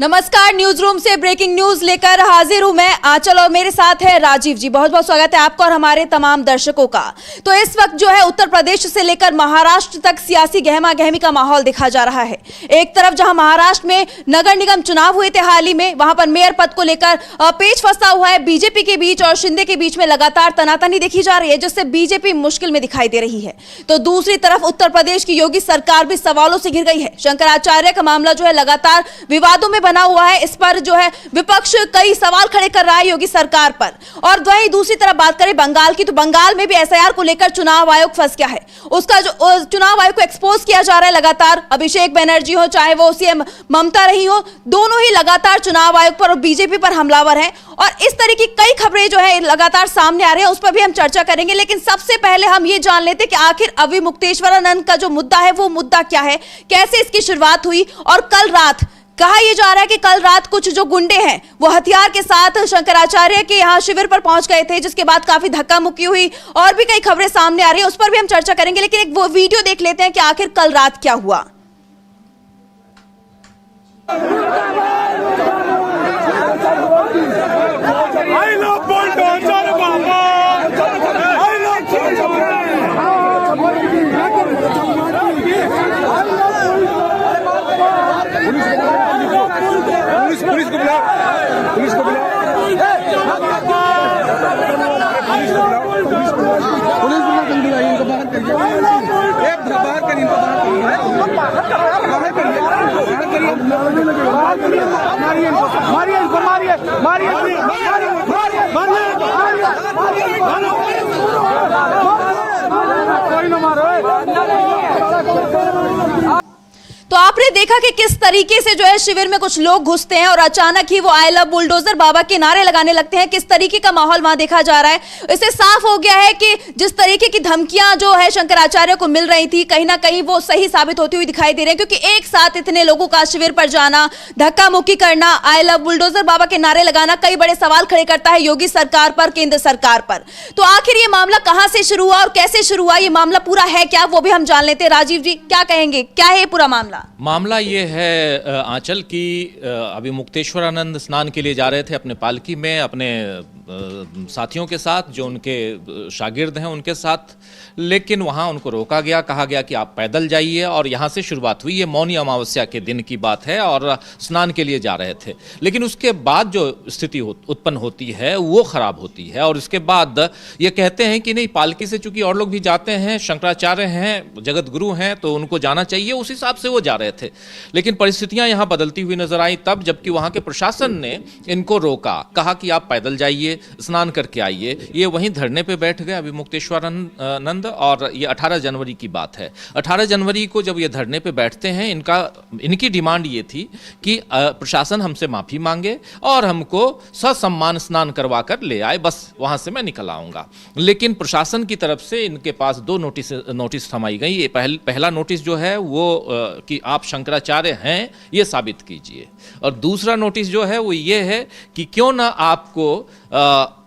नमस्कार, news room से breaking news लेकर हाजिर हूं मैं आंचल और मेरे साथ है राजीव जी। बहुत बहुत स्वागत है आपका और हमारे तमाम दर्शकों का। तो इस वक्त जो है उत्तर प्रदेश से लेकर महाराष्ट्र तक सियासी गहमा गहमी का माहौल देखा जा रहा है। एक तरफ जहां महाराष्ट्र में नगर निगम चुनाव हुए थे हाल ही में, वहां पर मेयर पद को लेकर पेच फंसा हुआ है बीजेपी के बीच और शिंदे के बीच में लगातार तनातनी देखी जा रही है, जिससे बीजेपी मुश्किल में दिखाई दे रही है। तो दूसरी तरफ उत्तर प्रदेश की योगी सरकार भी सवालों से घिर गई है। शंकराचार्य का मामला जो है लगातार विवादों में बना हुआ है। इस पर जो है विपक्ष कई सवाल खड़े कर रहा है योगी सरकार पर। और वहीं दूसरी तरफ बात करें बंगाल की, तो बंगाल में भी एसआईआर को लेकर चुनाव आयोग फंस गया है। उसका जो चुनाव आयोग को एक्सपोज किया जा रहा है लगातार। अभिषेक बनर्जी हो चाहे वो सीएम ममता रही हो, दोनों ही लगातार चुनाव आयोग पर और बीजेपी पर हमलावर हैं। और इस तरह की कई खबरें जो है लगातार सामने आ रही है, उस पर भी हम चर्चा करेंगे। लेकिन सबसे पहले हम ये जान लेते कि आखिर अविमुक्तेश्वरानंद का जो मुद्दा है वो मुद्दा क्या है, कैसे इसकी शुरुआत हुई। और कल रात कहा यह जा रहा है कि कल रात कुछ जो गुंडे हैं वो हथियार के साथ शंकराचार्य के यहाँ शिविर पर पहुंच गए थे, जिसके बाद काफी धक्का मुक्की हुई और भी कई खबरें सामने आ रही है, उस पर भी हम चर्चा करेंगे। लेकिन एक वो वीडियो देख लेते हैं कि आखिर कल रात क्या हुआ। पुलिस को बुलाओ, पुलिस को बुलाओ, पुलिस बुलाओ, इनको बाहर करिए, बाहर करिए, इनको बाहर करिए, मारिए, मारिए, मारिए, मारिए, कोई ना मारो। तो आपने देखा कि किस तरीके से जो है शिविर में कुछ लोग घुसते हैं और अचानक ही वो आई लव बुलडोजर बाबा के नारे लगाने लगते हैं। किस तरीके का माहौल वहां देखा जा रहा है, इससे साफ हो गया है कि जिस तरीके की धमकियां जो है शंकराचार्य को मिल रही थी, कहीं ना कहीं वो सही साबित होती हुई दिखाई दे रही है। क्योंकि एक साथ इतने लोगों का शिविर पर जाना, धक्का मुक्की करना, आई लव बुलडोजर बाबा के नारे लगाना कई बड़े सवाल खड़े करता है योगी सरकार पर, केंद्र सरकार पर। तो आखिर ये मामला कहां से शुरू हुआ और कैसे शुरू हुआ, ये मामला पूरा है क्या, वो भी हम जान लेते हैं। राजीव जी क्या कहेंगे, क्या है ये पूरा मामला ये है आंचल की अविमुक्तेश्वरानंद स्नान के लिए जा रहे थे अपने पालकी में अपने साथियों के साथ, जो उनके शागिर्द हैं उनके साथ। लेकिन वहाँ उनको रोका गया, कहा गया कि आप पैदल जाइए, और यहाँ से शुरुआत हुई। ये मौनी अमावस्या के दिन की बात है और स्नान के लिए जा रहे थे। लेकिन उसके बाद जो स्थिति उत्पन्न होती है वो खराब होती है, और उसके बाद ये कहते हैं कि नहीं, पालकी से चूंकि और लोग भी जाते हैं, शंकराचार्य हैं, जगत गुरु हैं, तो उनको जाना चाहिए, उस हिसाब से वो जा रहे थे। लेकिन परिस्थितियां यहाँ बदलती हुई नजर आई तब, जबकि वहाँ के प्रशासन ने इनको रोका, कहा कि आप पैदल जाइए, स्नान करके आइए। ये वहीं धरने पे बैठ गए अविमुक्तेश्वरानंद। और ये 18 जनवरी की बात है। 18 जनवरी को जब ये धरने पे बैठते हैं, इनकी डिमांड ये थी कि प्रशासन हमसे माफी मांगे और हमको ससम्मान स्नान करवा कर ले आए, बस वहां से मैं निकल आऊंगा। लेकिन प्रशासन की तरफ से इनके पास 2 नोटिस थमाई गई। ये पहला नोटिस जो है वो कि आप शंकराचार्य हैं ये साबित कीजिए, और दूसरा नोटिस जो है वो ये है कि क्यों ना आपको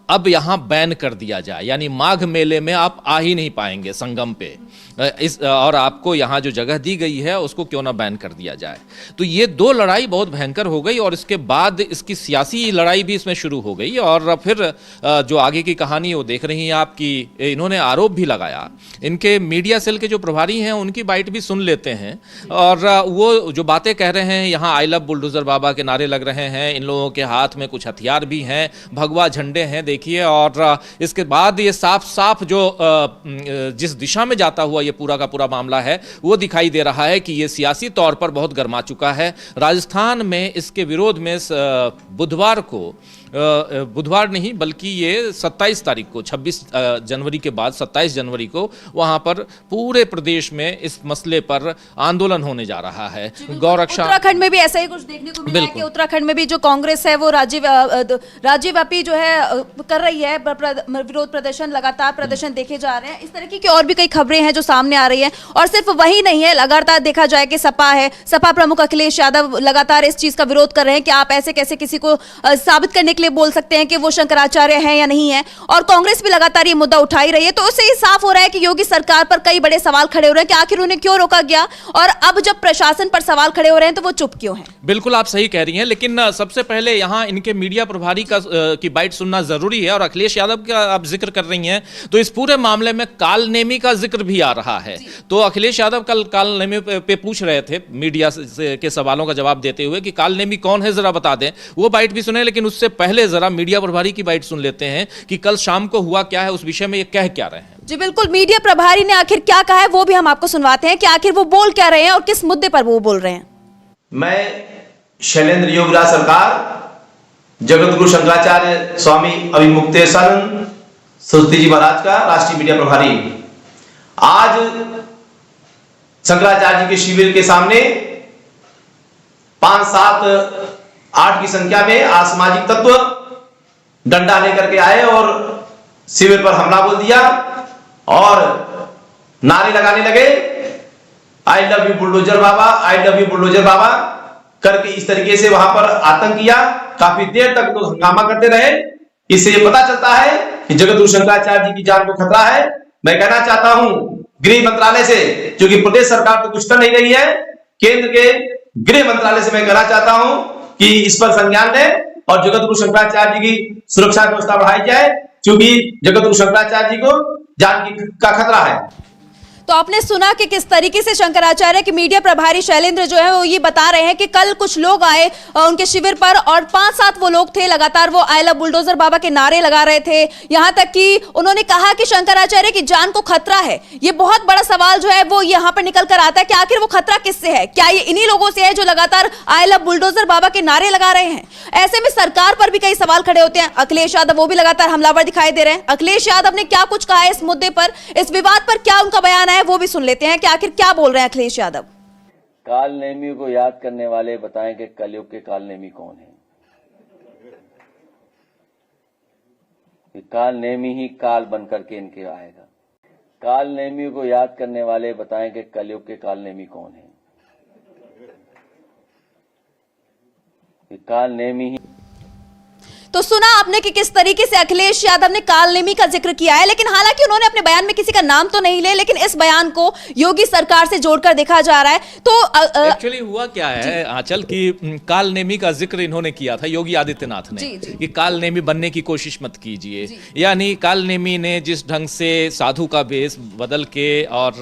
अब यहाँ बैन कर दिया जाए, यानी माघ मेले में आप आ ही नहीं पाएंगे संगम पे, और आपको यहाँ जो जगह दी गई है उसको क्यों ना बैन कर दिया जाए। तो ये 2 लड़ाई बहुत भयंकर हो गई, और इसके बाद इसकी सियासी लड़ाई भी इसमें शुरू हो गई। और फिर जो आगे की कहानी वो देख रही हैं आप कि इन्होंने आरोप भी लगाया। इनके मीडिया सेल के जो प्रभारी हैं उनकी बाइट भी सुन लेते हैं, और वो जो बातें कह रहे हैं, यहाँ आई लव बुलडोजर बाबा के नारे लग रहे हैं, इन लोगों के हाथ में कुछ हथियार भी हैं, भगवा झंडे हैं देखिए। और इसके बाद ये साफ साफ जो जिस दिशा में जाता हुआ ये पूरा का पूरा मामला है वो दिखाई दे रहा है कि ये सियासी तौर पर बहुत गर्मा चुका है। राजस्थान में इसके विरोध में बुधवार नहीं बल्कि ये 27 तारीख को, 26 जनवरी के बाद 27 जनवरी को वहां पर पूरे प्रदेश में इस मसले पर आंदोलन होने जा रहा है। गौरक्षा उत्तराखंड में भी ऐसा ही कुछ देखने को मिला है कि उत्तराखंड में भी जो कांग्रेस है वो राज्यव्यापी जो है कर रही है विरोध प्रदर्शन, लगातार प्रदर्शन देखे जा रहे हैं। इस तरीके की और भी कई खबरें हैं जो सामने आ रही है। और सिर्फ वही नहीं है, लगातार देखा जाए कि सपा है, सपा प्रमुख अखिलेश यादव लगातार इस चीज का विरोध कर रहे हैं कि आप ऐसे कैसे किसी को साबित करने के लिए बोल सकते हैं कि वो शंकराचार्य हैं या नहीं है, और कांग्रेस भी लगातार ये मुद्दा उठा ही रही है। तो उससे ये साफ हो रहा है कि योगी सरकार पर कई बड़े सवाल खड़े हो रहे हैं कि आखिर उन्हें क्यों रोका गया, और अब जब प्रशासन पर सवाल खड़े हो रहे हैं तो वो चुप क्यों हैं। बिल्कुल आप सही कह रही हैं, लेकिन सबसे पहले यहाँ इनके मीडिया प्रभारी की बाइट सुनना जरूरी है। और अखिलेश यादव का आप जिक्र कर रही हैं तो इस पूरे मामले में काल नेमी का जिक्र भी आ रहा है। तो अखिलेश यादव कल काल नेमी पे पूछ रहे थे मीडिया के सवालों का जवाब देते हुए कि काल नेमी कौन है, जरा बता दें। वो बाइट भी सुने, लेकिन उससे पहले जरा मीडिया प्रभारी की बाइट सुन लेते हैं कि कल शाम को हुआ क्या है, उस विषय में ये कह क्या रहे हैं। जी बिल्कुल, मीडिया प्रभारी ने आखिर क्या कहा है वो भी हम आपको सुनवाते हैं कि आखिर वो बोल क्या रहे हैं और किस मुद्दे पर वो बोल रहे हैं। मैं शैलेंद्र योगीराज सरकार, जगतगुरु शंकराचार्य स्वामी अभिमुक्तेश्वरानंद सरस्वती जी महाराज का राष्ट्रीय मीडिया प्रभारी, आज शंकराचार्य जी के शिविर के सामने 5, 7, 8 की संख्या में असामाजिक तत्व डंडा लेकर के आए और शिविर पर हमला बोल दिया और नारे लगाने लगे, आई लव यू बुलडोजर बाबा, आई लव यू बुलडोजर बाबा करके इस तरीके से वहां पर आतंक किया। काफी देर तक लोग हंगामा करते रहे। इससे ये पता चलता है कि जगतगुरु शंकराचार्य जी की जान को खतरा है। मैं कहना चाहता हूं गृह मंत्रालय से, क्योंकि प्रदेश सरकार तो कुछ कर नहीं रही है, केंद्र के गृह मंत्रालय से मैं कहना चाहता हूं कि इस पर संज्ञान लें और जगतगुरु शंकराचार्य जी की सुरक्षा व्यवस्था बढ़ाई जाए, क्योंकि जगतगुरु शंकराचार्य जी को जान का खतरा है। तो आपने सुना कि किस तरीके से शंकराचार्य के मीडिया प्रभारी शैलेंद्र जो है वो ये बता रहे हैं कि कल कुछ लोग आए उनके शिविर पर और 5-7 वो लोग थे, लगातार वो आई लव बुलडोजर बाबा के नारे लगा रहे थे। यहां तक कि उन्होंने कहा कि शंकराचार्य की जान को खतरा है। ये बहुत बड़ा सवाल जो है वो यहां पर निकल कर आता है कि आखिर वो खतरा किससे है, क्या ये इन्हीं लोगों से है जो लगातार आई लव बुलडोजर बाबा के नारे लगा रहे हैं। ऐसे में सरकार पर भी कई सवाल खड़े होते हैं। अखिलेश यादव वो भी लगातार हमलावर दिखाई दे रहे हैं। अखिलेश यादव ने क्या कुछ कहा है इस मुद्दे पर, इस विवाद पर क्या उनका बयान है, वो भी सुन लेते हैं कि आखिर क्या बोल रहे हैं अखिलेश यादव। काल नेमी को याद करने वाले बताएं कि कलयुग के काल नेमी कौन है। कि काल नेमी ही काल बनकर के इनके आएगा। काल नेमी को याद करने वाले बताएं कि कलयुग के काल नेमी कौन है। कि काल नेमी ही। तो सुना आपने कि किस तरीके से अखिलेश यादव ने काल नेमी का जिक्र किया है, लेकिन हालांकि उन्होंने अपने बयान में किसी का नाम तो नहीं ले, लेकिन इस बयान को योगी सरकार से जोड़कर देखा जा रहा है। तो एक्चुअली हुआ क्या है आंचल की काल नेमी का जिक्र इन्होंने किया था योगी आदित्यनाथ ने कि काल नेमी बनने की कोशिश मत कीजिए। यानी काल नेमी ने जिस ढंग से साधु का वेश बदल के और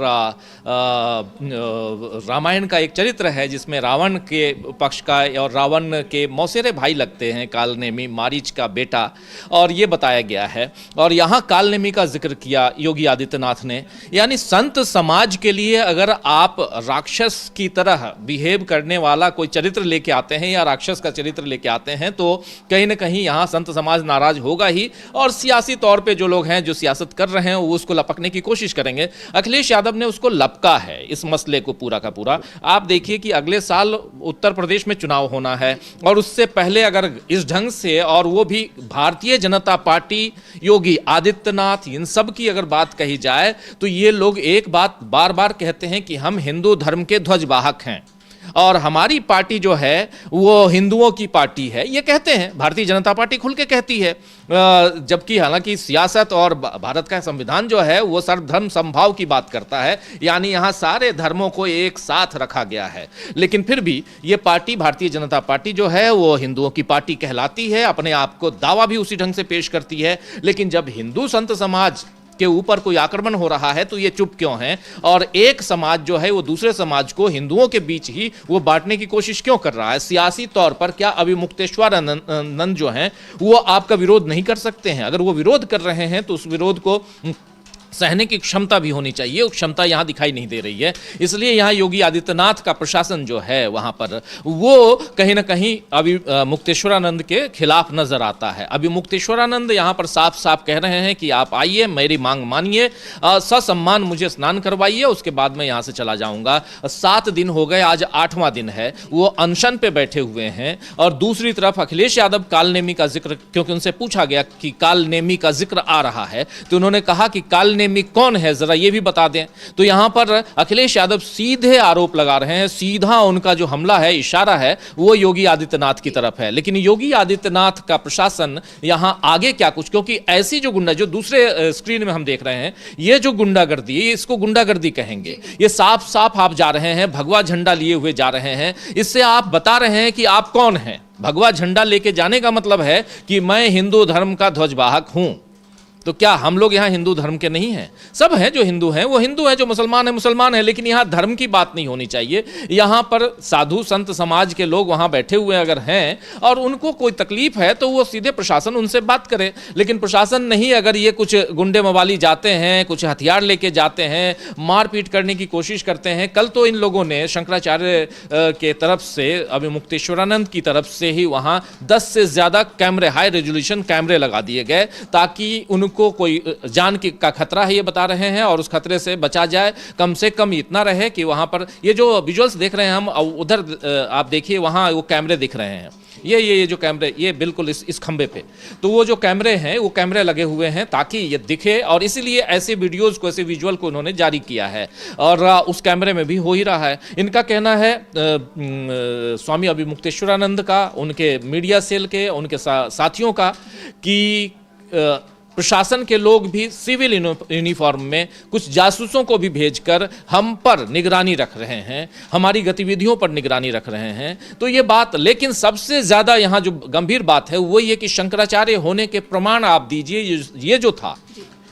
रामायण का एक चरित्र है जिसमें रावण के पक्ष का और रावण के मौसेरे भाई लगते हैं काल नेमी, मारीच का बेटा, और ये बताया गया है। और यहाँ काल नेमी का जिक्र किया योगी आदित्यनाथ ने। यानी संत समाज के लिए अगर आप राक्षस की तरह बिहेव करने वाला कोई चरित्र लेके आते हैं या राक्षस का चरित्र लेके आते हैं तो कहीं ना कहीं यहाँ संत समाज नाराज होगा ही, और सियासी तौर पे जो लोग हैं जो सियासत कर रहे हैं वो उसको लपकने की कोशिश करेंगे। अखिलेश यादव ने उसको लपका है इस मसले को पूरा का पूरा। आप देखिए कि अगले साल उत्तर प्रदेश में चुनाव होना है और उससे पहले अगर इस ढंग से, और वो भी भारतीय जनता पार्टी, योगी आदित्यनाथ, इन सब की अगर बात कही जाए तो ये लोग एक बात बार बार कहते हैं कि हम हिंदू धर्म के ध्वजवाहक हैं और हमारी पार्टी जो है वो हिंदुओं की पार्टी है, ये कहते हैं। भारतीय जनता पार्टी खुल के कहती है, जबकि हालांकि सियासत और भारत का संविधान जो है वो सर्वधर्म समभाव की बात करता है, यानी यहाँ सारे धर्मों को एक साथ रखा गया है। लेकिन फिर भी ये पार्टी, भारतीय जनता पार्टी जो है वो हिंदुओं की पार्टी कहलाती है, अपने आप को दावा भी उसी ढंग से पेश करती है। लेकिन जब हिंदू संत समाज के ऊपर कोई आक्रमण हो रहा है तो ये चुप क्यों हैं, और एक समाज जो है वो दूसरे समाज को हिंदुओं के बीच ही वो बांटने की कोशिश क्यों कर रहा है। सियासी तौर पर क्या अभिमुक्तेश्वरानंद जो हैं वो आपका विरोध नहीं कर सकते हैं? अगर वो विरोध कर रहे हैं तो उस विरोध को सहने की क्षमता भी होनी चाहिए, वो क्षमता यहाँ दिखाई नहीं दे रही है। इसलिए यहाँ योगी आदित्यनाथ का प्रशासन जो है वहाँ पर वो कहीं ना कहीं अभिमुक्तेश्वरानंद के खिलाफ नजर आता है। अभिमुक्तेश्वरानंद यहाँ पर साफ साफ कह रहे हैं कि आप आइए, मेरी मांग मानिए, ससम्मान मुझे स्नान करवाइए, उसके बाद मैं यहाँ से चला जाऊँगा। 7 दिन हो गए, आज 8वां दिन है, वो अनशन पे बैठे हुए हैं। और दूसरी तरफ अखिलेश यादव काल नेमी का जिक्र, क्योंकि उनसे पूछा गया कि काल नेमी का जिक्र आ रहा है तो उन्होंने कहा कि काल नेमी नेमी कौन है, जरा ये भी बता दें। तो यहां पर अखिलेश यादव सीधे आरोप लगा रहे हैं, सीधा उनका जो हमला है, इशारा है, वो योगी आदित्यनाथ की तरफ है। लेकिन योगी आदित्यनाथ का प्रशासन यहां आगे क्या कुछ, क्योंकि ऐसी जो गुंडा, जो दूसरे स्क्रीन में हम देख रहे हैं, ये जो गुंडागर्दी, इसको गुंडागर्दी कहेंगे। ये साफ साफ आप जा रहे हैं, भगवा झंडा लिए हुए जा रहे हैं, इससे आप बता रहे हैं कि आप कौन हैं। भगवा झंडा लेके जाने का मतलब है कि मैं हिंदू धर्म का ध्वजवाहक हूं। तो क्या हम लोग यहाँ हिंदू धर्म के नहीं हैं? सब हैं, जो हिंदू हैं वो हिंदू हैं, जो मुसलमान हैं मुसलमान हैं, लेकिन यहाँ धर्म की बात नहीं होनी चाहिए। यहाँ पर साधु संत समाज के लोग वहाँ बैठे हुए अगर हैं और उनको कोई तकलीफ है तो वो सीधे प्रशासन उनसे बात करे। लेकिन प्रशासन नहीं, अगर ये कुछ गुंडे मवाली जाते हैं, कुछ हथियार लेके जाते हैं, मारपीट करने की कोशिश करते हैं। कल तो इन लोगों ने शंकराचार्य के तरफ से, अभी मुक्तेश्वरानंद की तरफ से ही वहाँ 10 से ज़्यादा कैमरे, हाई रेजोल्यूशन कैमरे लगा दिए गए, ताकि उनको कोई जान की का खतरा है ये बता रहे हैं और उस खतरे से बचा जाए। कम से कम इतना रहे कि वहां पर ये जो विजुअल्स देख रहे हैं हम, उधर आप देखिए, वहां वो कैमरे दिख रहे हैं, ये जो कैमरे, ये बिल्कुल इस खंबे पे, तो वो जो कैमरे हैं वो कैमरे लगे हुए हैं ताकि ये दिखे, और इसीलिए ऐसे वीडियोस को, ऐसे विजुअल को उन्होंने जारी किया है और उस कैमरे में भी हो ही रहा है। इनका कहना है स्वामी अभी मुक्तेश्वरानंद का, उनके मीडिया सेल के, उनके साथियों का, कि प्रशासन के लोग भी सिविल यूनिफॉर्म में कुछ जासूसों को भी भेजकर हम पर निगरानी रख रहे हैं, हमारी गतिविधियों पर निगरानी रख रहे हैं। तो ये बात, लेकिन सबसे ज्यादा यहाँ जो गंभीर बात है वो ये कि शंकराचार्य होने के प्रमाण आप दीजिए। ये जो था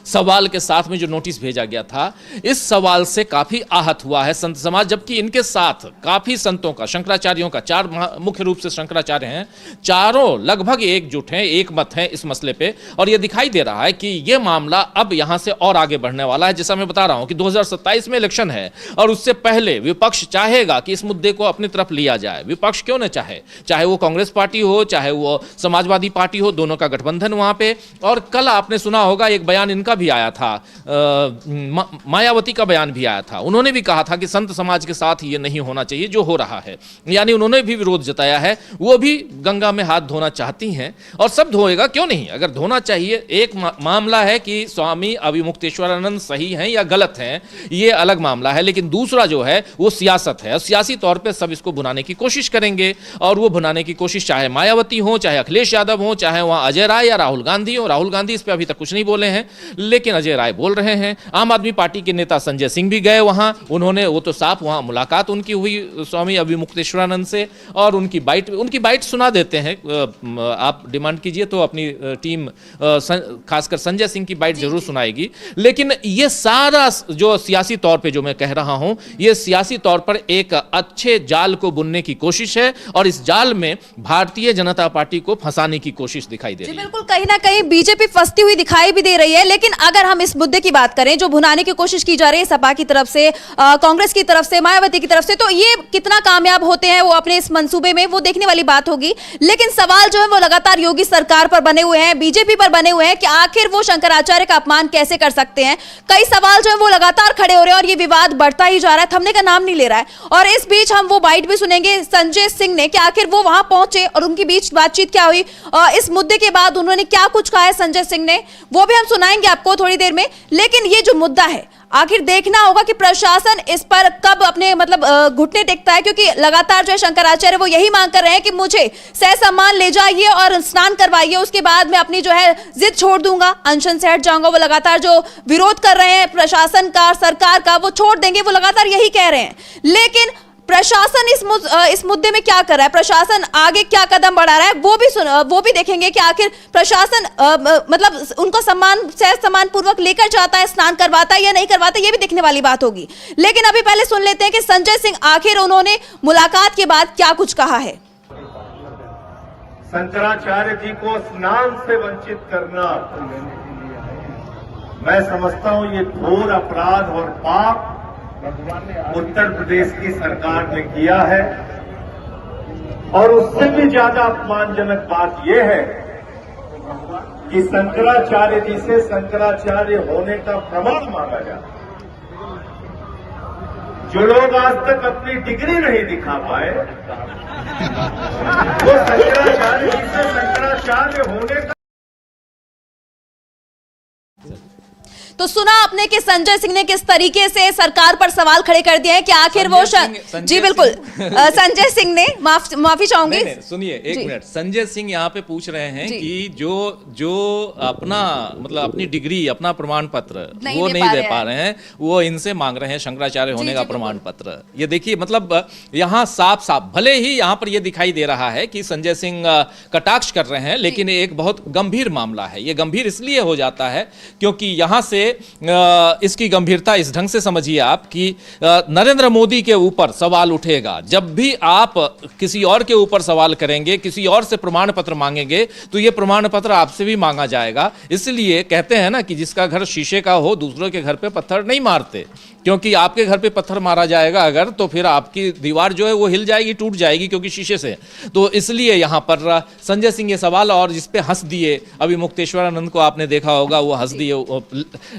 सवाल के साथ में जो नोटिस भेजा गया था, इस सवाल से काफी आहत हुआ है संत समाज, जबकि इनके साथ काफी संतों का, शंकराचार्यों का, 4 मुख्य रूप से शंकराचार्य हैं, चारों लगभग एकजुट हैं, एक मत हैं इस मसले पे। और यह दिखाई दे रहा है कि यह मामला अब यहां से और आगे बढ़ने वाला है। जैसा मैं बता रहा हूं कि 2027 में इलेक्शन है और उससे पहले विपक्ष चाहेगा कि इस मुद्दे को अपनी तरफ लिया जाए। विपक्ष क्यों न चाहे, चाहे वो कांग्रेस पार्टी हो, चाहे वो समाजवादी पार्टी हो, दोनों का गठबंधन वहां पे। और कल आपने सुना होगा एक बयान इनका भी आया था, मायावती का बयान भी आया था। उन्होंने भी कहा था कि संत समाज के साथ ये नहीं होना चाहिए जो हो रहा है, यानी उन्होंने भी विरोध जताया है। वो भी गंगा में हाथ धोना चाहती हैं और सब धोएगा, क्यों नहीं, अगर धोना चाहिए। एक मामला है कि स्वामी अभिमुक्तेश्वरानंद सही हैं या गलत हैं, ये अलग मामला है, लेकिन दूसरा जो है वो सियासत है और सियासी तौर पे सब इसको भुनाने की कोशिश करेंगे। और वो भुनाने की कोशिश चाहे मायावती हो, चाहे अखिलेश यादव हो, चाहे वहां अजय राय या राहुल गांधी हो। राहुल गांधी इस पर अभी तक कुछ नहीं बोले हैं, लेकिन अजय राय बोल रहे हैं। आम आदमी पार्टी के नेता संजय सिंह भी गए वहां, उन्होंने, वो तो साफ वहां मुलाकात उनकी हुई स्वामी अभिमुक्तेश्वरानंद से, और उनकी बाइट सुना देते हैं। आप डिमांड कीजिए तो अपनी टीम खासकर संजय सिंह की बाइट जरूर सुनाएगी। लेकिन ये सारा जो सियासी तौर पे जो मैं कह रहा हूं, ये सियासी तौर पर एक अच्छे जाल को बुनने की कोशिश है और इस जाल में भारतीय जनता पार्टी को फंसाने की कोशिश दिखाई दे रही है। बिल्कुल, कहीं ना कहीं बीजेपी फंसती हुई दिखाई भी दे रही है। लेकिन अगर हम इस मुद्दे की बात करें जो भुनाने की कोशिश की जा रही है सपा की तरफ से, कांग्रेस की तरफ से, मायावती की तरफ से, तो ये कितना कामयाब होते हैं वो अपने इस मंसूबे में, वो देखने वाली बात होगी। लेकिन सवाल जो है वो लगातार योगी सरकार पर बने हुए हैं, बीजेपी पर बने हुए हैं कि आखिर वो शंकराचार्य का अपमान कैसे कर सकते हैं। कई सवाल जो है वो लगातार खड़े हो रहे हैं और ये विवाद बढ़ता ही जा रहा है, थमने का नाम नहीं ले रहा है। और इस बीच हम वो बाइट भी सुनेंगे संजय सिंह ने कि आखिर वो वहां पहुंचे और उनके बीच बातचीत क्या हुई, इस मुद्दे के बाद उन्होंने क्या कुछ कहा है संजय सिंह ने, वो भी हम सुनाएंगे आपको थोड़ी देर में। लेकिन ये जो मुद्दा है, आखिर देखना होगा कि प्रशासन इस पर कब अपने घुटने टेकता है, क्योंकि लगातार जो है शंकराचार्य वो यही मांग कर रहे हैं कि मुझे सहसम्मान ले जाइए और स्नान करवाइए, उसके बाद मैं अपनी जो है जिद छोड़ दूंगा, अनशन से हट जाऊंगा। वो लगातार जो विरोध कर रहे हैं प्रशासन का, सरकार का, वो छोड़ देंगे, वो लगातार यही कह रहे हैं। लेकिन प्रशासन इस मुद्दे में क्या कर रहा है, प्रशासन आगे क्या कदम बढ़ा रहा है, वो भी देखेंगे कि आखिर प्रशासन उनको सम्मान पूर्वक लेकर जाता है, स्नान करवाता है या नहीं करवाता, ये भी देखने वाली बात होगी। लेकिन अभी पहले सुन लेते हैं कि संजय सिंह आखिर उन्होंने मुलाकात के बाद क्या कुछ कहा है। शंकराचार्य जी को स्नान से वंचित करना, मैं समझता हूं ये घोर अपराध और पाप उत्तर प्रदेश की सरकार ने किया है। और उससे भी ज्यादा अपमानजनक बात यह है कि शंकराचार्य जी से शंकराचार्य होने का प्रमाण मांगा जाता है। जो लोग आज तक अपनी डिग्री नहीं दिखा पाए, वो शंकराचार्य जी से शंकराचार्य होने का। तो तो सुना आपने कि संजय सिंह ने किस तरीके से सरकार पर सवाल खड़े कर दिए हैं कि आखिर वो जी बिल्कुल संजय सिंह ने माफी चाहूंगी। सुनिए एक मिनट, संजय सिंह यहाँ पे पूछ रहे हैं कि जो अपना मतलब अपनी डिग्री, अपना प्रमाण पत्र वो नहीं दे पा रहे हैं, वो इनसे मांग रहे हैं शंकराचार्य होने का प्रमाण पत्र। ये देखिए, मतलब यहाँ साफ साफ, भले ही यहाँ पर ये दिखाई दे रहा है कि संजय सिंह कटाक्ष कर रहे हैं, लेकिन एक बहुत गंभीर मामला है। ये गंभीर इसलिए हो जाता है क्योंकि यहां से इसकी गंभीरता इस ढंग से समझिए आप कि नरेंद्र मोदी के ऊपर सवाल उठेगा। जब भी आप किसी और के ऊपर सवाल करेंगे, किसी और से प्रमाण पत्र मांगेंगे, तो यह प्रमाण पत्र आपसे भी मांगा जाएगा। इसलिए कहते हैं ना कि जिसका घर शीशे का हो, दूसरों के घर पे पत्थर नहीं मारते, क्योंकि आपके घर पे पत्थर मारा जाएगा अगर, तो फिर आपकी दीवार जो है वो हिल जाएगी, टूट जाएगी, क्योंकि शीशे से। तो इसलिए यहां पर संजय सिंह ये सवाल, और जिस पे हंस दिए, अभी मुक्तेश्वरानंद को आपने देखा होगा, वो हंस दिए।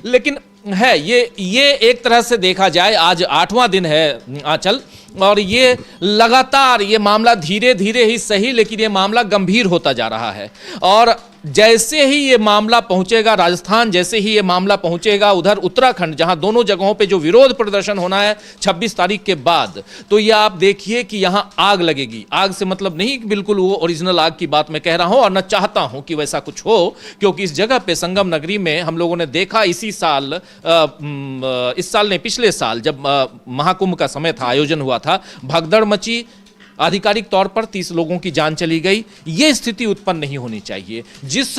लेकिन है ये एक तरह से देखा जाए, आज 8वां दिन है आंचल, और ये लगातार ये मामला धीरे धीरे ही सही, लेकिन ये मामला गंभीर होता जा रहा है। और जैसे ही ये मामला पहुंचेगा राजस्थान, जैसे ही ये मामला पहुंचेगा उधर उत्तराखंड, जहां दोनों जगहों पे जो विरोध प्रदर्शन होना है 26 तारीख के बाद, तो ये आप देखिए कि यहां आग लगेगी। आग से मतलब नहीं कि बिल्कुल वो ओरिजिनल आग की बात मैं कह रहा हूं, और न चाहता हूं कि वैसा कुछ हो, क्योंकि इस जगह पे संगम नगरी में हम लोगों ने देखा इस साल नहीं, पिछले साल जब महाकुंभ का समय था, आयोजन हुआ था, भगदड़ मची, आधिकारिक तौर पर 30 लोगों की जान चली गई। यह स्थिति उत्पन्न नहीं होनी चाहिए। जिस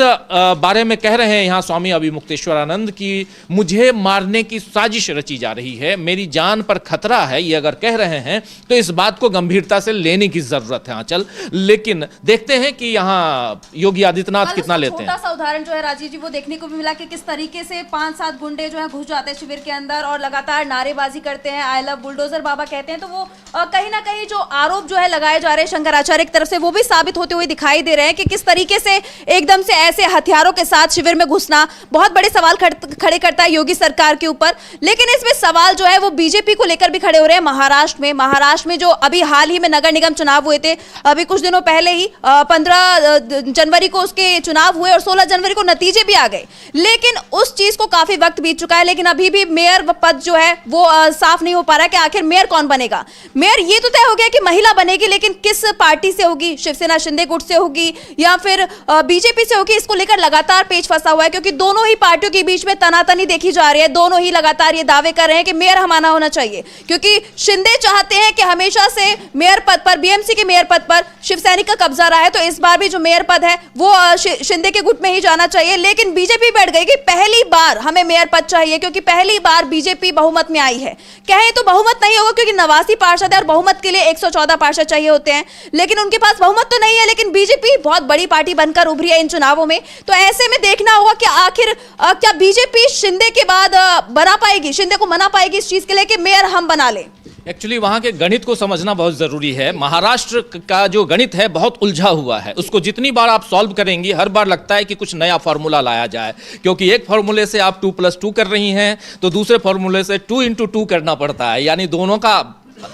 बारे में कह रहे हैं यहाँ स्वामी अभी मुक्तेश्वरानंद की मुझे मारने की साजिश रची जा रही है, मेरी जान पर खतरा है, ये अगर कह रहे हैं तो इस बात को गंभीरता से लेने की जरूरत है आंचल। लेकिन देखते हैं कि यहाँ योगी आदित्यनाथ कितना लेते हैं। छोटा सा उदाहरण जो है राजीव जी वो देखने को भी मिला कि किस तरीके से 5-7 गुंडे जो है घुस जाते हैं शिविर के अंदर और लगातार नारेबाजी करते हैं, आई लव बुलडोजर बाबा कहते हैं। तो वो कहीं ना कहीं जो आरोप जो है लगाए जा रहे हैं शंकराचार्य की तरफ से, वो भी साबित होते हुए दिखाई दे रहे हैं कि किस तरीके से एकदम से ऐसे हथियारों के साथ शिविर में घुसना बहुत बड़े सवाल खड़े करता है योगी सरकार के ऊपर। लेकिन इसमें सवाल जो है वो बीजेपी को लेकर भी खड़े हो रहे हैं। महाराष्ट्र में जो अभी हाल ही में नगर निगम चुनाव हुए थे, अभी कुछ दिनों पहले ही 15 जनवरी को उसके चुनाव हुए और 16 जनवरी को नतीजे भी आ गए, लेकिन उस चीज को काफी वक्त बीत चुका है। लेकिन अभी भी मेयर पद जो है वो साफ नहीं हो पा रहा है कि आखिर मेयर कौन बनेगा। मेयर ये तो तय हो गया कि महिला बनेगी, लेकिन किस पार्टी से होगी, शिवसेना शिंदे गुट से होगी या फिर बीजेपी से होगी, इसको लेकर लगातार पेच फंसा हुआ है, क्योंकि दोनों ही पार्टियों के बीच में तनातनी देखी जा रही है। दोनों ही लगातार ये दावे कर रहे हैं कि मेयर हमारा होना चाहिए, क्योंकि शिंदे चाहते हैं कि हमेशा से मेयर पद पर, बीएमसी के मेयर पद पर शिवसैनिक का कब्जा रहा है, तो इस बार भी जो मेयर पद है वो शिंदे के गुट में ही जाना चाहिए। लेकिन बीजेपी बैठ गई कि पहली बार हमें मेयर पद चाहिए, क्योंकि पहली बार बीजेपी बहुमत में आई है। कहें तो बहुमत नहीं होगा, क्योंकि 89 पार्षद है और बहुमत के लिए 114 पार्षद चाहिए होते हैं, लेकिन उनके पास बहुमत तो नहीं है। लेकिन बीजेपी बहुत बड़ी पार्टी बनकर उभरी है इन चुनावों में, तो ऐसे में देखना होगा कि आखिर क्या बीजेपी शिंदे के बाद बना पाएगी, शिंदे को मना पाएगी इस चीज के लिए कि मेयर हम बना लें। एक्चुअली वहाँ के गणित को समझना बहुत ज़रूरी है। महाराष्ट्र का जो गणित है बहुत उलझा हुआ है, उसको जितनी बार आप सॉल्व करेंगी हर बार लगता है कि कुछ नया फार्मूला लाया जाए, क्योंकि एक फार्मूले से आप 2+2 कर रही हैं तो दूसरे फार्मूले से 2 × 2 करना पड़ता है, यानी दोनों का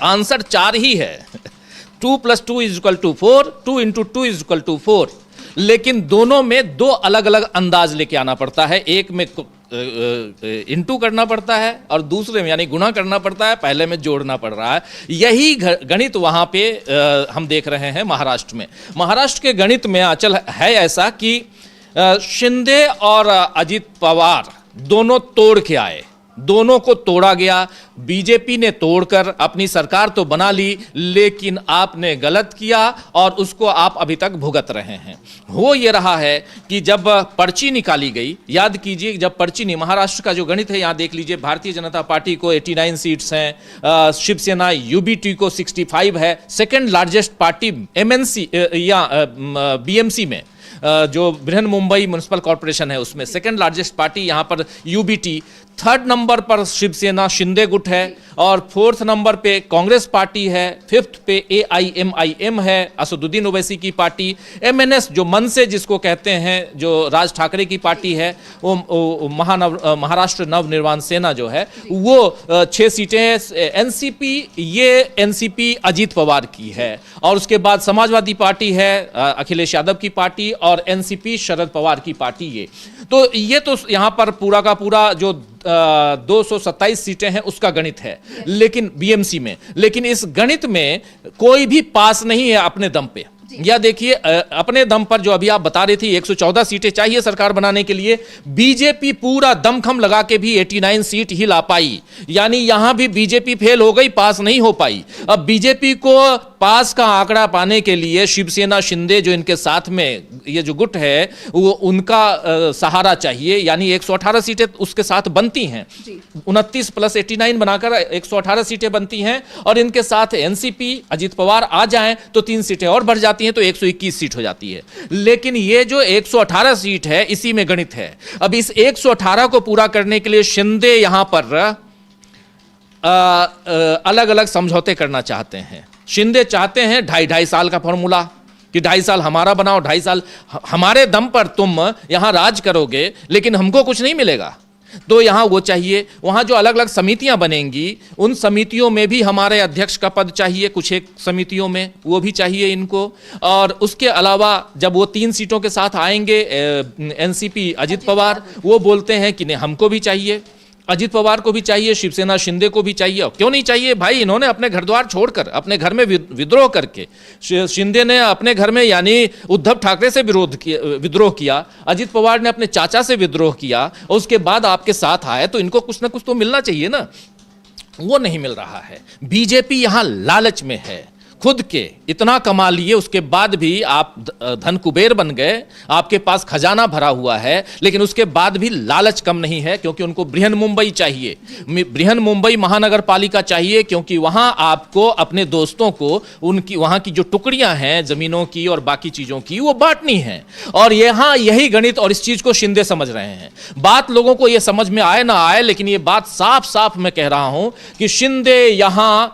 आंसर 4 ही है। 2+2 = 4, 2 × 2 = 4, लेकिन दोनों में 2 अलग अलग अंदाज लेके आना पड़ता है। एक में इंटू करना पड़ता है और दूसरे में यानी गुणा करना पड़ता है, पहले में जोड़ना पड़ रहा है। यही गणित वहाँ पे हम देख रहे हैं महाराष्ट्र में। महाराष्ट्र के गणित में आंचल है ऐसा कि शिंदे और अजित पवार दोनों तोड़ के आए, दोनों को तोड़ा गया। बीजेपी ने तोड़कर अपनी सरकार तो बना ली, लेकिन आपने गलत किया और उसको आप अभी तक भुगत रहे हैं। हो ये रहा है कि जब पर्ची निकाली गई, याद कीजिए जब पर्ची नहीं, महाराष्ट्र का जो गणित है यहाँ देख लीजिए, भारतीय जनता पार्टी को 89 सीट्स हैं, शिवसेना यूबीटी को 65 है, सेकेंड लार्जेस्ट पार्टी एमएनसी या बीएमसी में जो बृहन मुंबई म्युनिसिपल कॉर्पोरेशन है उसमें सेकंड लार्जेस्ट पार्टी यहाँ पर यूबीटी, 3rd नंबर पर शिवसेना शिंदे गुट है और 4th नंबर पे कांग्रेस पार्टी है, 5th पे AIMIM है, असदुद्दीन ओवैसी की पार्टी, MNS जो मन से जिसको कहते हैं जो राज ठाकरे की पार्टी है, वो महाराष्ट्र नव निर्माण सेना जो है वो 6 सीटें हैं। एनसीपी, ये एनसीपी अजीत पवार की है और उसके बाद समाजवादी पार्टी है अखिलेश यादव की पार्टी और एनसीपी शरद पवार की पार्टी। ये तो यहाँ पर पूरा का पूरा जो 227 सीटें हैं उसका गणित है, लेकिन बीएमसी में, लेकिन इस गणित में कोई भी पास नहीं है अपने दम पे। या देखिए अपने दम पर जो अभी आप बता रही थी 114 सीटें चाहिए सरकार बनाने के लिए, बीजेपी पूरा दमखम लगा के भी 89 सीट ही ला पाई, यानी यहां भी बीजेपी फेल हो गई, पास नहीं हो पाई। अब बीजेपी को पास का आंकड़ा पाने के लिए शिवसेना, शिंदे जो इनके साथ में ये जो गुट है वो उनका सहारा चाहिए, यानी 118 सीटें उसके साथ बनती हैं, 29 प्लस 89 बनाकर 118 सीटें बनती हैं, और इनके साथ एनसीपी अजीत पवार आ जाएं तो 3 सीटें और बढ़ जाती हैं, तो 121 सीट हो जाती है। लेकिन ये जो 118 सीट है इसी में गणित है। अब इस 118 को पूरा करने के लिए शिंदे यहां पर अलग अलग समझौते करना चाहते हैं। शिंदे चाहते हैं 2.5 साल का फॉर्मूला, कि 2.5 साल हमारा बनाओ, 2.5 साल हमारे दम पर तुम यहां राज करोगे, लेकिन हमको कुछ नहीं मिलेगा, तो यहां वो चाहिए। वहां जो अलग अलग समितियां बनेंगी उन समितियों में भी हमारे अध्यक्ष का पद चाहिए, कुछ एक समितियों में वो भी चाहिए इनको। और उसके अलावा जब वो 3 सीटों के साथ आएंगे एनसीपी अजीत पवार, वो बोलते हैं कि नहीं हमको भी चाहिए, अजीत पवार को भी चाहिए, शिवसेना शिंदे को भी चाहिए। क्यों नहीं चाहिए भाई, इन्होंने अपने घर द्वार छोड़कर अपने घर में विद्रोह करके, शिंदे ने अपने घर में यानी उद्धव ठाकरे से विद्रोह किया, अजीत पवार ने अपने चाचा से विद्रोह किया, और उसके बाद आपके साथ आए, तो इनको कुछ ना कुछ तो मिलना चाहिए ना, वो नहीं मिल रहा है। बीजेपी यहां लालच में है, खुद के इतना कमा लिए उसके बाद भी आप धन कुबेर बन गए, आपके पास खजाना भरा हुआ है, लेकिन उसके बाद भी लालच कम नहीं है, क्योंकि उनको बृहन मुंबई चाहिए, बृहन मुंबई महानगर पालिका चाहिए, क्योंकि वहां आपको अपने दोस्तों को उनकी वहां की जो टुकड़ियां हैं जमीनों की और बाकी चीजों की वो बांटनी है। और यहां यही गणित और इस चीज को शिंदे समझ रहे हैं। बात लोगों को यह समझ में आए ना आए, लेकिन ये बात साफ साफ मैं कह रहा हूं कि शिंदे यहां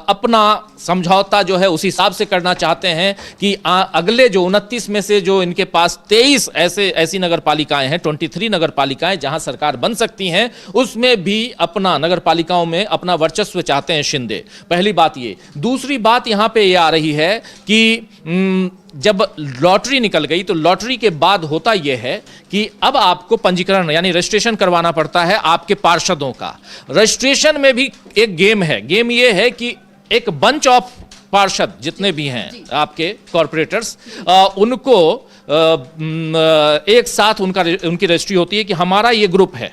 अपना समझौता जो है उस हिसाब से करना चाहते हैं कि अगले जो 29 में से जो इनके पास 23 ऐसी नगर पालिकाएं हैं, 23 नगर पालिकाएं जहां सरकार बन सकती हैं, उसमें भी अपना नगर पालिकाओं में अपना वर्चस्व चाहते हैं शिंदे। पहली बात ये। दूसरी बात यहां पे ये आ रही है कि जब लॉटरी निकल गई तो लॉटरी के बाद होता यह है कि अब आपको पंजीकरण यानी रजिस्ट्रेशन करवाना पड़ता है आपके पार्षदों का। रजिस्ट्रेशन में भी एक गेम है। गेम ये है कि एक बंच ऑफ पार्षद जितने भी हैं आपके कॉर्पोरेटर्स, उनको एक साथ उनकी रजिस्ट्री होती है कि हमारा ये ग्रुप है,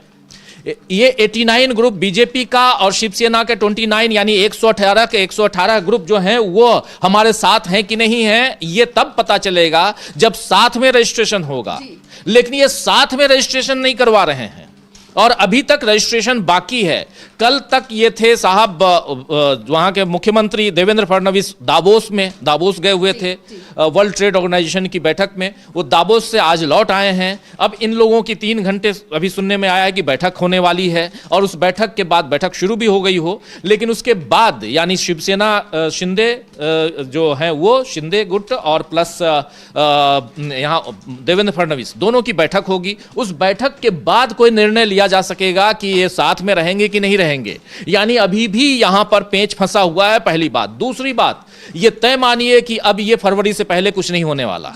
ये 89 ग्रुप बीजेपी का और शिवसेना के 29 यानी 118 के 118 ग्रुप जो हैं वो हमारे साथ हैं कि नहीं हैं, ये तब पता चलेगा जब साथ में रजिस्ट्रेशन होगा। लेकिन ये साथ में रजिस्ट्रेशन नहीं करवा रहे हैं और अभी तक रजिस्ट्रेशन बाकी है। कल तक ये थे साहब वहां के मुख्यमंत्री देवेंद्र फडणवीस दावोस गए हुए थे वर्ल्ड ट्रेड ऑर्गेनाइजेशन की बैठक में। वो दावोस से आज लौट आए हैं। अब इन लोगों की 3 घंटे अभी सुनने में आया है कि बैठक होने वाली है और उस बैठक के बाद बैठक शुरू भी हो गई हो, लेकिन उसके बाद यानी शिवसेना शिंदे जो है वो शिंदे गुट और प्लस यहाँ देवेंद्र फडणवीस दोनों की बैठक होगी। उस बैठक के बाद कोई निर्णय लिया जा सकेगा कि ये साथ में रहेंगे कि नहीं रहेंगे। यानी अभी भी यहां पर पेंच फंसा हुआ है, पहली बात। दूसरी बात, ये तय मानिए कि अब ये फरवरी से पहले कुछ नहीं होने वाला।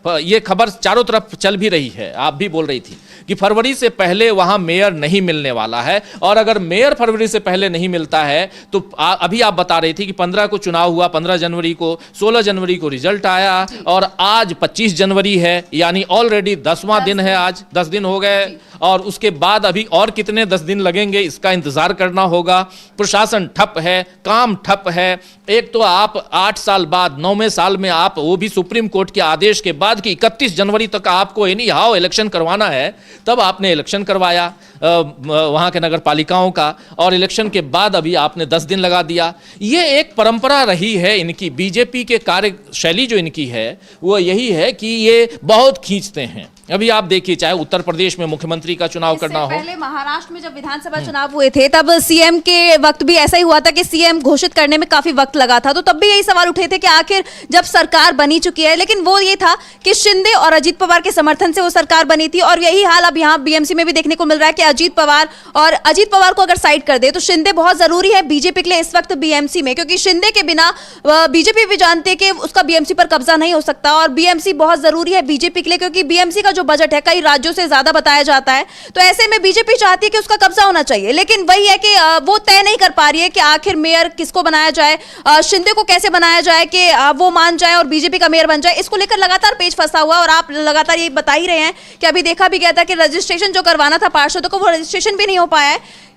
ये खबर चारों तरफ चल भी रही है, आप भी बोल रही थी कि फरवरी से पहले वहां मेयर नहीं मिलने वाला है। और अगर मेयर फरवरी से पहले नहीं मिलता है तो अभी आप बता रही थी कि 15 को चुनाव हुआ, 15 जनवरी को, 16 जनवरी को रिजल्ट आया और आज 25 जनवरी है, यानी ऑलरेडी 10वां दिन है, आज 10 दिन हो गए। और उसके बाद अभी और कितने 10 दिन लगेंगे इसका इंतजार करना होगा। प्रशासन ठप है, काम ठप है। एक तो आप 8 साल बाद 9वें साल में आप वो भी सुप्रीम कोर्ट के आदेश के बाद कि 31 जनवरी तक आपको एनी हाउ इलेक्शन करवाना है, तब आपने इलेक्शन करवाया वहां के नगर पालिकाओं का, और इलेक्शन के बाद अभी आपने 10 दिन लगा दिया। ये एक परंपरा रही है इनकी। बीजेपी के कार्यशैली जो इनकी है वो यही है कि ये बहुत खींचते हैं। अभी आप देखिए, चाहे उत्तर प्रदेश में मुख्यमंत्री का चुनाव करना हो, पहले महाराष्ट्र में जब विधानसभा चुनाव हुए थे तब सीएम के वक्त भी ऐसा ही हुआ था कि सीएम घोषित करने में काफी वक्त लगा था। तो तब भी यही सवाल उठे थे कि आखिर जब सरकार बनी चुकी है, लेकिन वो ये था कि शिंदे और अजीत पवार के समर्थन से वो सरकार बनी थी। और यही हाल अब यहाँ बीएमसी में भी देखने को मिल रहा है कि अजीत पवार को अगर साइड कर दे तो शिंदे बहुत जरूरी है बीजेपी के लिए इस वक्त बीएमसी में, क्योंकि शिंदे के बिना बीजेपी भी जानते कि उसका बीएमसी पर कब्जा नहीं हो सकता। और बीएमसी बहुत जरूरी है बीजेपी के लिए, क्योंकि बीएमसी का जो बजट है कई राज्यों से ज्यादा बताया जाता है, तो ऐसे में बीजेपी चाहती है कि उसका कब्जा होना चाहिए, लेकिन वही है कि वो तय नहीं कर पा रही है कि आखिर मेयर किसको बनाया जाए, शिंदे को कैसे बनाया जाए कि वो मान जाए और बीजेपी का मेयर बन जाए। इसको लेकर लगातार पेच फंसा हुआ, और आप लगातार ये बता ही रहे हैं कि अभी देखा भी गया था कि रजिस्ट्रेशन जो करवाना था पार्षदों को, वो रजिस्ट्रेशन भी नहीं हो पाया है।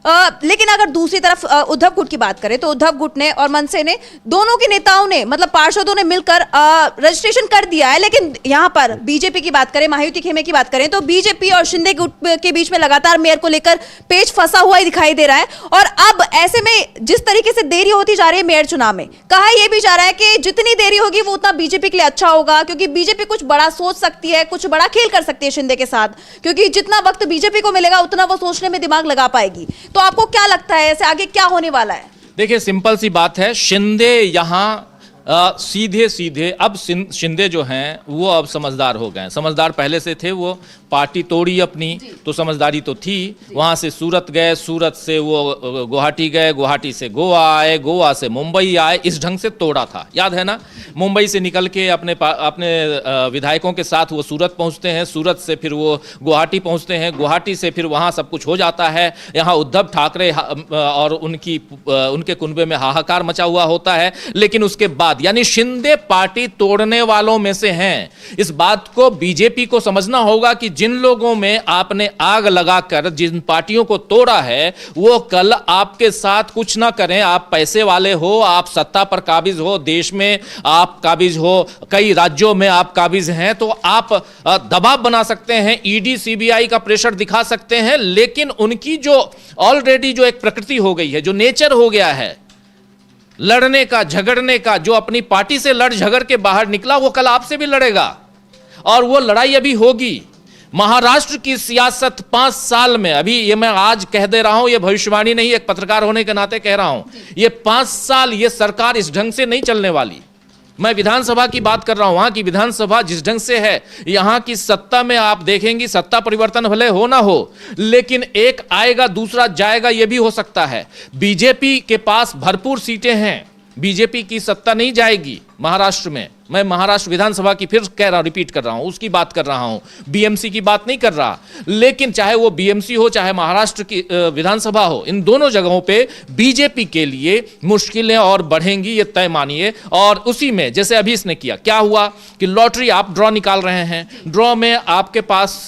लेकिन अगर दूसरी तरफ उद्धव गुट की बात करें तो उद्धव गुट ने और मनसे ने, दोनों के नेताओं ने, मतलब पार्षदों ने मिलकर रजिस्ट्रेशन कर दिया है। लेकिन यहां पर बीजेपी की बात करें, महायुति खेमे की बात करें, तो बीजेपी और शिंदे गुट के बीच में लगातार मेयर को लेकर पेच फंसा हुआ ही दिखाई दे रहा है। और अब ऐसे में जिस तरीके से देरी होती जा रही है मेयर चुनाव में, कहा यह भी जा रहा है कि जितनी देरी होगी वो उतना बीजेपी के लिए अच्छा होगा, क्योंकि बीजेपी कुछ बड़ा सोच सकती है, कुछ बड़ा खेल कर सकती है शिंदे के साथ, क्योंकि जितना वक्त बीजेपी को मिलेगा उतना वो सोचने में दिमाग लगा पाएगी। तो आपको क्या लगता है ऐसे आगे क्या होने वाला है? देखिए, सिंपल सी बात है, शिंदे यहां सीधे सीधे अब शिंदे जो हैं वो अब समझदार हो गए। समझदार पहले से थे, वो पार्टी तोड़ी अपनी तो समझदारी तो थी। वहां से सूरत गए, सूरत से वो गुवाहाटी गए, गुवाहाटी से गोवा आए, गोवा से मुंबई आए, इस ढंग से तोड़ा था, याद है ना। मुंबई से निकल के अपने विधायकों के साथ वो सूरत पहुंचते हैं, सूरत से फिर वो गुवाहाटी पहुंचते हैं, गुवाहाटी से फिर वहां सब कुछ हो जाता है। यहाँ उद्धव ठाकरे और उनके कुनबे में हाहाकार मचा हुआ होता है। लेकिन उसके बाद यानी शिंदे पार्टी तोड़ने वालों में से हैं। इस बात को बीजेपी को समझना होगा कि जिन लोगों में आपने आग लगाकर जिन पार्टियों को तोड़ा है, वो कल आपके साथ कुछ ना करें। आप पैसे वाले हो, आप सत्ता पर काबिज हो, देश में आप काबिज हो, कई राज्यों में आप काबिज हैं, तो आप दबाव बना सकते हैं, ईडी सीबीआई का प्रेशर दिखा सकते हैं। लेकिन उनकी जो ऑलरेडी जो एक प्रकृति हो गई है, जो नेचर हो गया है लड़ने का, झगड़ने का, जो अपनी पार्टी से लड़ झगड़ के बाहर निकला, वो कल आपसे भी लड़ेगा। और वो लड़ाई अभी होगी। महाराष्ट्र की सियासत 5 साल में, अभी ये मैं आज कह दे रहा हूं, ये भविष्यवाणी नहीं, एक पत्रकार होने के नाते कह रहा हूं, ये 5 साल ये सरकार इस ढंग से नहीं चलने वाली। मैं विधानसभा की बात कर रहा हूं। वहां की विधानसभा जिस ढंग से है, यहां की सत्ता में आप देखेंगी, सत्ता परिवर्तन भले हो ना हो, लेकिन एक आएगा दूसरा जाएगा, यह भी हो सकता है। बीजेपी के पास भरपूर सीटें हैं, बीजेपी की सत्ता नहीं जाएगी महाराष्ट्र में। मैं महाराष्ट्र विधानसभा की फिर कह रहा हूं, रिपीट कर रहा हूं, उसकी बात कर रहा हूं, बीएमसी की बात नहीं कर रहा। लेकिन चाहे वो बीएमसी हो, चाहे महाराष्ट्र की विधानसभा हो, इन दोनों जगहों पे बीजेपी के लिए मुश्किलें और बढ़ेंगी, ये तय मानिए। और उसी में जैसे अभी इसने किया, क्या हुआ कि लॉटरी आप ड्रॉ निकाल रहे हैं, ड्रॉ में आपके पास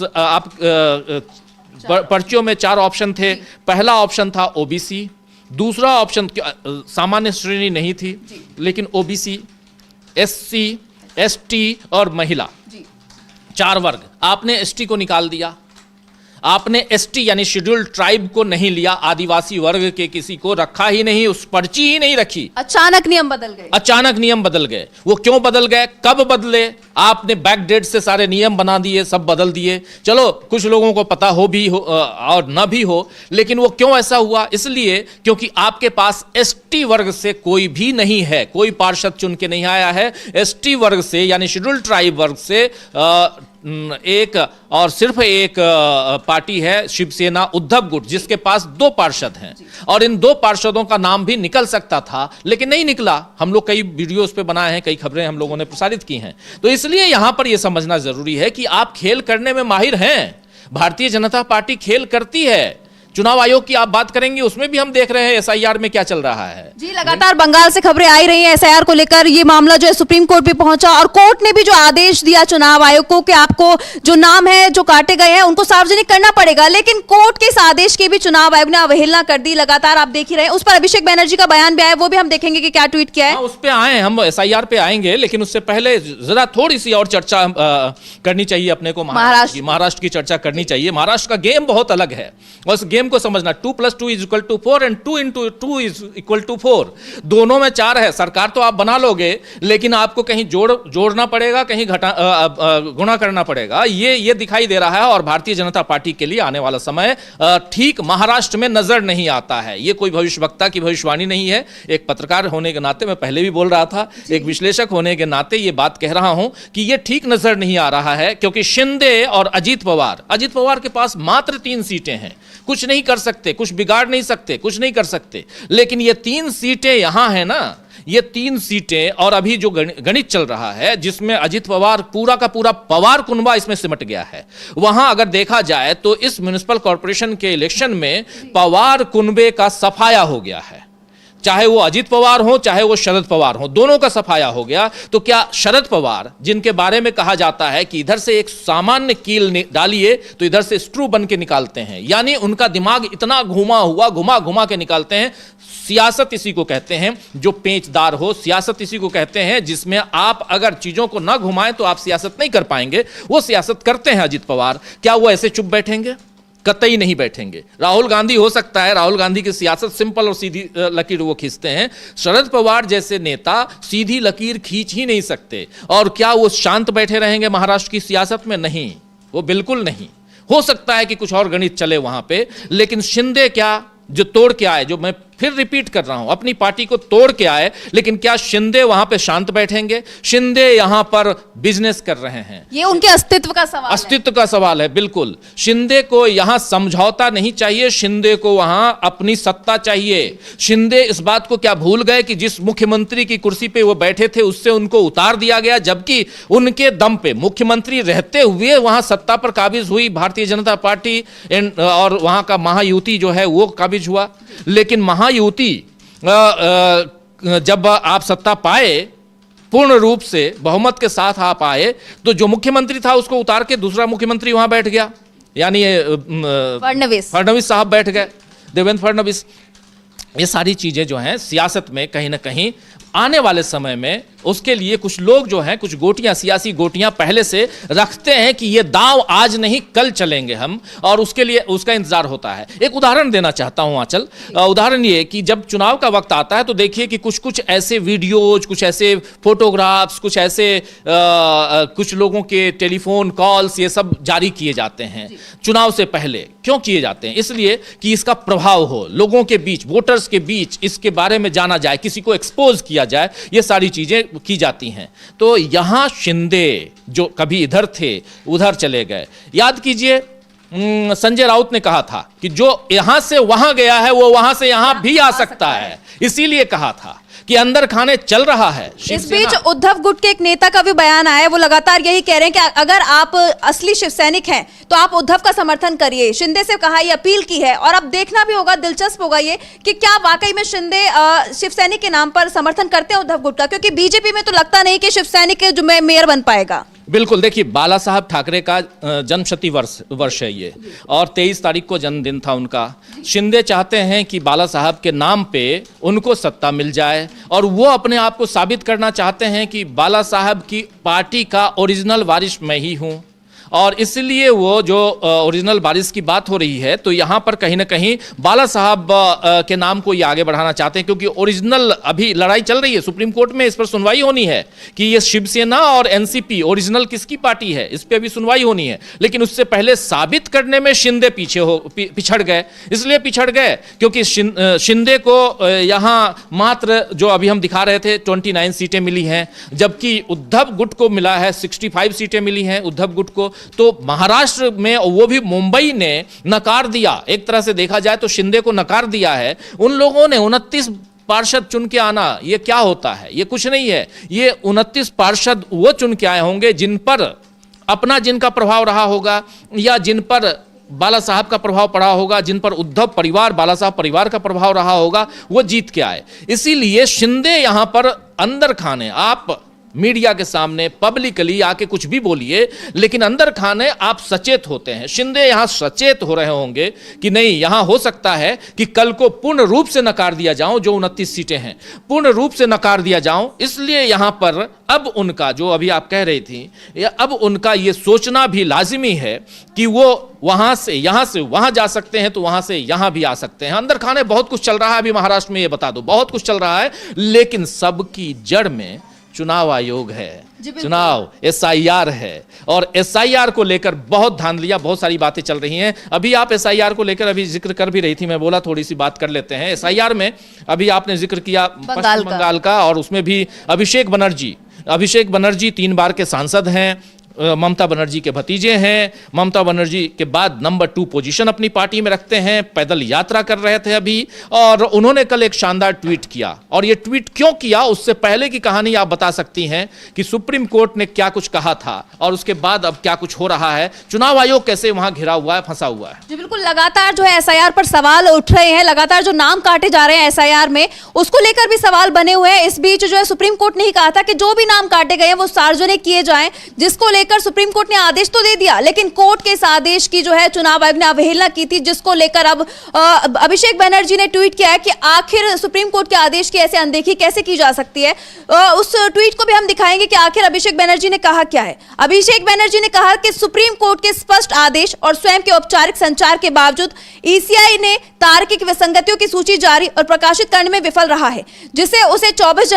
पर्चियों में 4 ऑप्शन थे। पहला ऑप्शन था ओबीसी, दूसरा ऑप्शन सामान्य श्रेणी नहीं थी, लेकिन ओबीसी, एससी, एसटी और महिला, 4 वर्ग। आपने एसटी को निकाल दिया, आपने एसटी यानी शेड्यूल्ड ट्राइब को नहीं लिया, आदिवासी वर्ग के किसी को रखा ही नहीं, उस पर्ची ही नहीं रखी। अचानक नियम बदल गए। अचानक नियम बदल गए। वो क्यों बदल गए, कब बदले? आपने बैकडेट से सारे नियम बना दिए, सब बदल दिए। चलो कुछ लोगों को पता हो भी हो और न भी हो, लेकिन वो क्यों ऐसा हुआ? इसलिए क्योंकि आपके पास एसटी वर्ग से कोई भी नहीं है, कोई पार्षद चुन के नहीं आया है। एसटी वर्ग से यानी शेड्यूल्ड ट्राइब वर्ग से एक और सिर्फ एक पार्टी है, शिवसेना उद्धव गुट, जिसके पास 2 पार्षद हैं। और इन 2 पार्षदों का नाम भी निकल सकता था, लेकिन नहीं निकला। हम लोग कई वीडियोस पे बनाए हैं, कई खबरें हम लोगों ने प्रसारित की हैं। तो इसलिए यहां पर यह समझना जरूरी है कि आप खेल करने में माहिर हैं। भारतीय जनता पार्टी खेल करती है। चुनाव आयोग की आप बात करेंगे, उसमें भी हम देख रहे हैं एसआईआर में क्या चल रहा है। जी, लगातार बंगाल से खबरें आई रही हैं एसआईआर को लेकर। ये मामला जो है सुप्रीम कोर्ट भी पहुंचा और कोर्ट ने भी जो आदेश दिया चुनाव आयोग को कि आपको जो नाम है जो काटे गए हैं उनको सार्वजनिक करना पड़ेगा, लेकिन कोर्ट के इस आदेश की भी चुनाव आयोग ने अवहेलना कर दी। लगातार आप देख ही रहे हैं। उस पर अभिषेक बनर्जी का बयान भी आया, वो भी हम देखेंगे कि क्या ट्वीट किया है। उस पर आए, हम एसआईआर पे आएंगे, लेकिन उससे पहले जरा थोड़ी सी और चर्चा करनी चाहिए अपने को। महाराष्ट्र की चर्चा करनी चाहिए। महाराष्ट्र का गेम बहुत अलग है और उस गेम को समझना। 2+2 = 4 एंड 2 × 2 = 4। दोनों में 4 है। सरकार तो आप बना लोगे, लेकिन आपको कहीं जोड़ना पड़ेगा, कहीं गुणा करना पड़ेगा। ये दिखाई दे रहा है। और भारतीय जनता पार्टी के लिए आने वाला समय ठीक महाराष्ट्र में नजर नहीं आता है। ये कोई भविष्यवक्ता की भविष्यवाणी नहीं है। एक पत्रकार होने के नाते मैं पहले भी बोल रहा था, एक विश्लेषक होने के नाते ये बात कह रहा हूं कि ये ठीक नजर नहीं आ रहा है, क्योंकि शिंदे और अजीत पवार के पास मात्र 3 सीटें हैं। कुछ नहीं कर सकते, कुछ बिगाड़ नहीं सकते, कुछ नहीं कर सकते। लेकिन ये 3 सीटें यहां है ना, ये 3 सीटें और अभी जो गणित चल रहा है जिसमें अजित पवार पूरा का पूरा पवार कुनबा इसमें सिमट गया है, वहां अगर देखा जाए तो इस म्युनिसिपल कॉर्पोरेशन के इलेक्शन में पवार कुनबे का सफाया हो गया है। चाहे वो अजित पवार हो चाहे वो शरद पवार हो, दोनों का सफाया हो गया। तो क्या शरद पवार, जिनके बारे में कहा जाता है कि इधर से एक सामान्य कील डालिए तो इधर से स्क्रू बन के निकालते हैं, यानी उनका दिमाग इतना घुमा घुमा के निकालते हैं। सियासत इसी को कहते हैं जो पेचदार हो, सियासत इसी को कहते हैं जिसमें आप अगर चीजों को ना घुमाएं तो आप सियासत नहीं कर पाएंगे। वो सियासत करते हैं अजित पवार। क्या वो ऐसे चुप बैठेंगे? कतई नहीं बैठेंगे। राहुल गांधी हो सकता है, राहुल गांधी की सियासत सिंपल और सीधी लकीर वो खींचते हैं। शरद पवार जैसे नेता सीधी लकीर खींच ही नहीं सकते। और क्या वो शांत बैठे रहेंगे महाराष्ट्र की सियासत में? नहीं, वो बिल्कुल नहीं। हो सकता है कि कुछ और गणित चले वहां पे, लेकिन शिंदे क्या जो तोड़ के आए, जो मैं फिर रिपीट कर रहा हूं, अपनी पार्टी को तोड़ के आए, लेकिन क्या शिंदे वहां पे शांत बैठेंगे? शिंदे यहां पर बिजनेस कर रहे हैं। ये उनके अस्तित्व का सवाल है। अस्तित्व का सवाल है, बिल्कुल। शिंदे को यहां समझौता नहीं चाहिए, शिंदे को वहां अपनी सत्ता चाहिए। शिंदे इस बात को क्या भूल गए कि जिस मुख्यमंत्री की कुर्सी पे वो बैठे थे उससे उनको उतार दिया गया, जबकि उनके दम पे मुख्यमंत्री रहते हुए वहां सत्ता पर काबिज हुई भारतीय जनता पार्टी और वहां का महायुति जो है वो काबिज हुआ। लेकिन महायुति जब आप सत्ता पाए, पूर्ण रूप से बहुमत के साथ आप आए, तो जो मुख्यमंत्री था उसको उतार के दूसरा मुख्यमंत्री वहां बैठ गया, यानी फडणवीस साहब बैठ गए, देवेंद्र फडणवीस। ये सारी चीजें जो हैं सियासत में कहीं ना कहीं आने वाले समय में उसके लिए कुछ लोग जो हैं, कुछ गोटियां, सियासी गोटियां पहले से रखते हैं कि ये दांव आज नहीं कल चलेंगे हम, और उसके लिए उसका इंतजार होता है। एक उदाहरण देना चाहता हूं आंचल। उदाहरण ये कि जब चुनाव का वक्त आता है तो देखिए कि कुछ कुछ ऐसे वीडियोज, कुछ ऐसे फोटोग्राफ्स, कुछ ऐसे कुछ लोगों के टेलीफोन कॉल्स ये सब जारी किए जाते हैं चुनाव से पहले। क्यों किए जाते हैं? इसलिए कि इसका प्रभाव हो लोगों के बीच, वोटर्स के बीच, इसके बारे में जाना जाए, किसी को एक्सपोज किया जाए, ये सारी चीजें की जाती हैं। तो यहां शिंदे जो कभी इधर थे उधर चले गए। याद कीजिए संजय राउत ने कहा था कि जो यहां से वहां गया है वो वहां से यहां भी आ सकता है। इसीलिए कहा था कि अंदर खाने चल रहा है। इस बीच उद्धव गुट के एक नेता का भी बयान आया है, वो लगातार यही कह रहे हैं कि अगर आप असली शिव सैनिक हैं तो आप उद्धव का समर्थन करिए। शिंदे से कहा, ये अपील की है। और अब देखना भी होगा, दिलचस्प होगा ये कि क्या वाकई में शिंदे शिव सैनिक के नाम पर समर्थन करते हैं उद्धव गुट का, क्योंकि बीजेपी में तो लगता नहीं कि शिव सैनिक जो मेयर बन पाएगा। बिल्कुल, देखिए बाला साहब ठाकरे का जन्मशती वर्ष है ये, और 23 तारीख को जन्मदिन था उनका। शिंदे चाहते हैं कि बाला साहब के नाम पे उनको सत्ता मिल जाए, और वो अपने आप को साबित करना चाहते हैं कि बाला साहब की पार्टी का ओरिजिनल वारिस मैं ही हूँ। और इसलिए वो जो ओरिजिनल वारिस की बात हो रही है, तो यहाँ पर कहीं ना कहीं बाला साहब के नाम को ये आगे बढ़ाना चाहते हैं, क्योंकि ओरिजिनल अभी लड़ाई चल रही है सुप्रीम कोर्ट में, इस पर सुनवाई होनी है कि ये शिवसेना और एनसीपी ओरिजिनल किसकी पार्टी है, इस पर अभी सुनवाई होनी है। लेकिन उससे पहले साबित करने में शिंदे पिछड़ गए। इसलिए पिछड़ गए क्योंकि शिंदे को यहाँ मात्र जो अभी हम दिखा रहे थे 29 सीटें मिली हैं, जबकि उद्धव गुट को मिला है 65 सीटें मिली हैं उद्धव गुट को। तो महाराष्ट्र में, वो भी मुंबई ने नकार दिया, एक तरह से देखा जाए तो शिंदे को नकार दिया है। उन लोगों ने 29 पार्षद चुन के आना, ये क्या होता है? ये कुछ नहीं है। ये 29 पार्षद वो चुन के आए होंगे जिन पर अपना जिनका प्रभाव रहा होगा, या जिन पर बाला साहब का प्रभाव पड़ा होगा, जिन पर उद्धव परिवार, बाला साहब परिवार का प्रभाव रहा होगा, वो जीत के आए। इसीलिए शिंदे यहां पर अंदर खाने, आप मीडिया के सामने पब्लिकली आके कुछ भी बोलिए, लेकिन अंदर खाने आप सचेत होते हैं। शिंदे यहां सचेत हो रहे होंगे कि नहीं, यहां हो सकता है कि कल को पूर्ण रूप से नकार दिया जाऊं, जो 29 सीटें हैं पूर्ण रूप से नकार दिया जाऊं। इसलिए यहां पर अब उनका, जो अभी आप कह रही थी, अब उनका ये सोचना भी लाजिमी है कि वो वहां से यहां से वहां जा सकते हैं तो वहां से यहां भी आ सकते हैं। अंदर खाने बहुत कुछ चल रहा है अभी महाराष्ट्र में, ये बता दो, बहुत कुछ चल रहा है, लेकिन सबकी जड़ में चुनाव आयोग है, चुनाव SIR है, और SIR को लेकर बहुत धांधलियां, बहुत सारी बातें चल रही हैं। अभी आप SIR को लेकर अभी जिक्र कर भी रही थी, मैं बोला थोड़ी सी बात कर लेते हैं। SIR में अभी आपने जिक्र किया पश्चिम बंगाल का, और उसमें भी अभिषेक बनर्जी 3 बार के सांसद हैं, ममता बनर्जी के भतीजे हैं, ममता बनर्जी के बाद नंबर 2 पोजीशन अपनी पार्टी में रखते हैं, पैदल यात्रा कर रहे थे अभी, और उन्होंने कल एक शानदार ट्वीट किया। और ये ट्वीट क्यों किया, उससे पहले की कहानी आप बता सकती हैं कि सुप्रीम कोर्ट ने क्या कुछ कहा था और उसके बाद अब क्या कुछ हो रहा है, चुनाव आयोग कैसे वहां घिरा हुआ है, फंसा हुआ है। जी बिल्कुल, लगातार जो है एसआईआर पर सवाल उठ रहे हैं, लगातार जो नाम काटे जा रहे हैं एसआईआर में, उसको लेकर भी सवाल बने हुए हैं। इस बीच जो है सुप्रीम कोर्ट ने ही कहा था कि जो भी नाम काटे गए हैं वो सार्वजनिक किए जाएं, जिसको लेकर सुप्रीम कोर्ट ने आदेश तो दे दिया, लेकिन कोर्ट के इस आदेश की जो है चुनाव आयोग ने अवहेलना की थी, जिसको लेकर अब अभिषेक बनर्जी ने ट्वीट किया है कि आखिर सुप्रीम कोर्ट के आदेश की ऐसे अनदेखी कैसे की जा सकती है। उस ट्वीट को भी हम दिखाएंगे कि आखिर अभिषेक बनर्जी ने कहा क्या है। अभिषेक बनर्जी ने कहा कि सुप्रीम कोर्ट के स्पष्ट आदेश और स्वयं के औपचारिक संचार के बावजूद ईसीआई ने तार्किक विसंगतियों की सूची जारी और प्रकाशित करने में विफल रहा है, जिसे उसे 24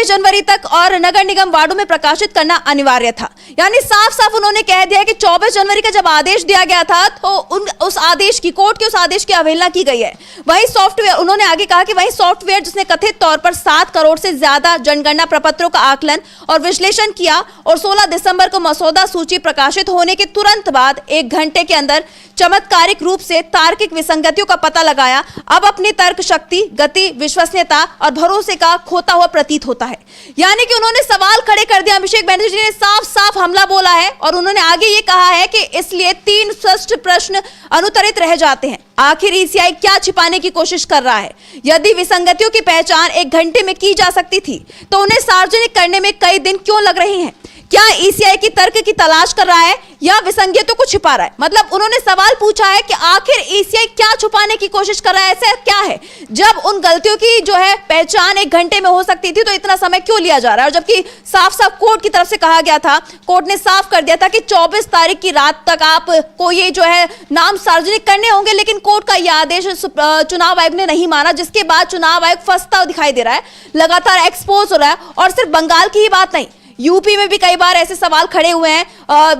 जनवरी तक और नगर निगम वार्डों में प्रकाशित करना अनिवार्य था। यानी साफ साफ उन्होंने कह दिया कि 24 जनवरी का जब आदेश दिया गया था तो उस आदेश की, कोर्ट के उस आदेश की अवहेलना की गई है। वही सॉफ्टवेयर, उन्होंने आगे कहा कि वही सॉफ्टवेयर जिसने कथित तौर पर 7 करोड़ से ज्यादा जनगणना प्रपत्रों का आकलन और विश्लेषण किया और 16 दिसंबर को मसौदा सूची प्रकाशित होने के तुरंत बाद 1 घंटे के अंदर चमत्कारिक रूप से तार्किक विसंगतियों का पता लगाया, अब अपनी तर्क शक्ति, गति, विश्वसनीयता और भरोसे का खोता हुआ प्रतीत होता है। यानी कि उन्होंने सवाल खड़े कर दिया। अभिषेक बनर्जी ने साफ साफ हमला बोला है और उन्होंने आगे ये कहा है कि इसलिए 3 स्पष्ट प्रश्न अनुत्तरित रह जाते हैं। आखिर ईसीआई क्या छिपाने की कोशिश कर रहा है? यदि विसंगतियों की पहचान 1 घंटे में की जा सकती थी तो उन्हें सार्वजनिक करने में कई दिन क्यों लग रहे हैं? क्या ईसीआई की तर्क की तलाश कर रहा है या विसंगतियों को छिपा रहा है? मतलब उन्होंने सवाल पूछा है कि आखिर ईसीआई क्या छुपाने की कोशिश कर रहा है, ऐसा क्या है जब उन गलतियों की जो है पहचान 1 घंटे में हो सकती थी तो इतना समय क्यों लिया जा रहा है? और जबकि साफ साफ कोर्ट की तरफ से कहा गया था, कोर्ट ने साफ कर दिया था कि 24 तारीख की रात तक आपको ये जो है नाम सार्वजनिक करने होंगे, लेकिन कोर्ट का यह आदेश चुनाव आयोग ने नहीं माना, जिसके बाद चुनाव आयोग फंसता दिखाई दे रहा है, लगातार एक्सपोज हो रहा है। और सिर्फ बंगाल की ही बात नहीं, यूपी में भी कई बार ऐसे सवाल खड़े हुए हैं।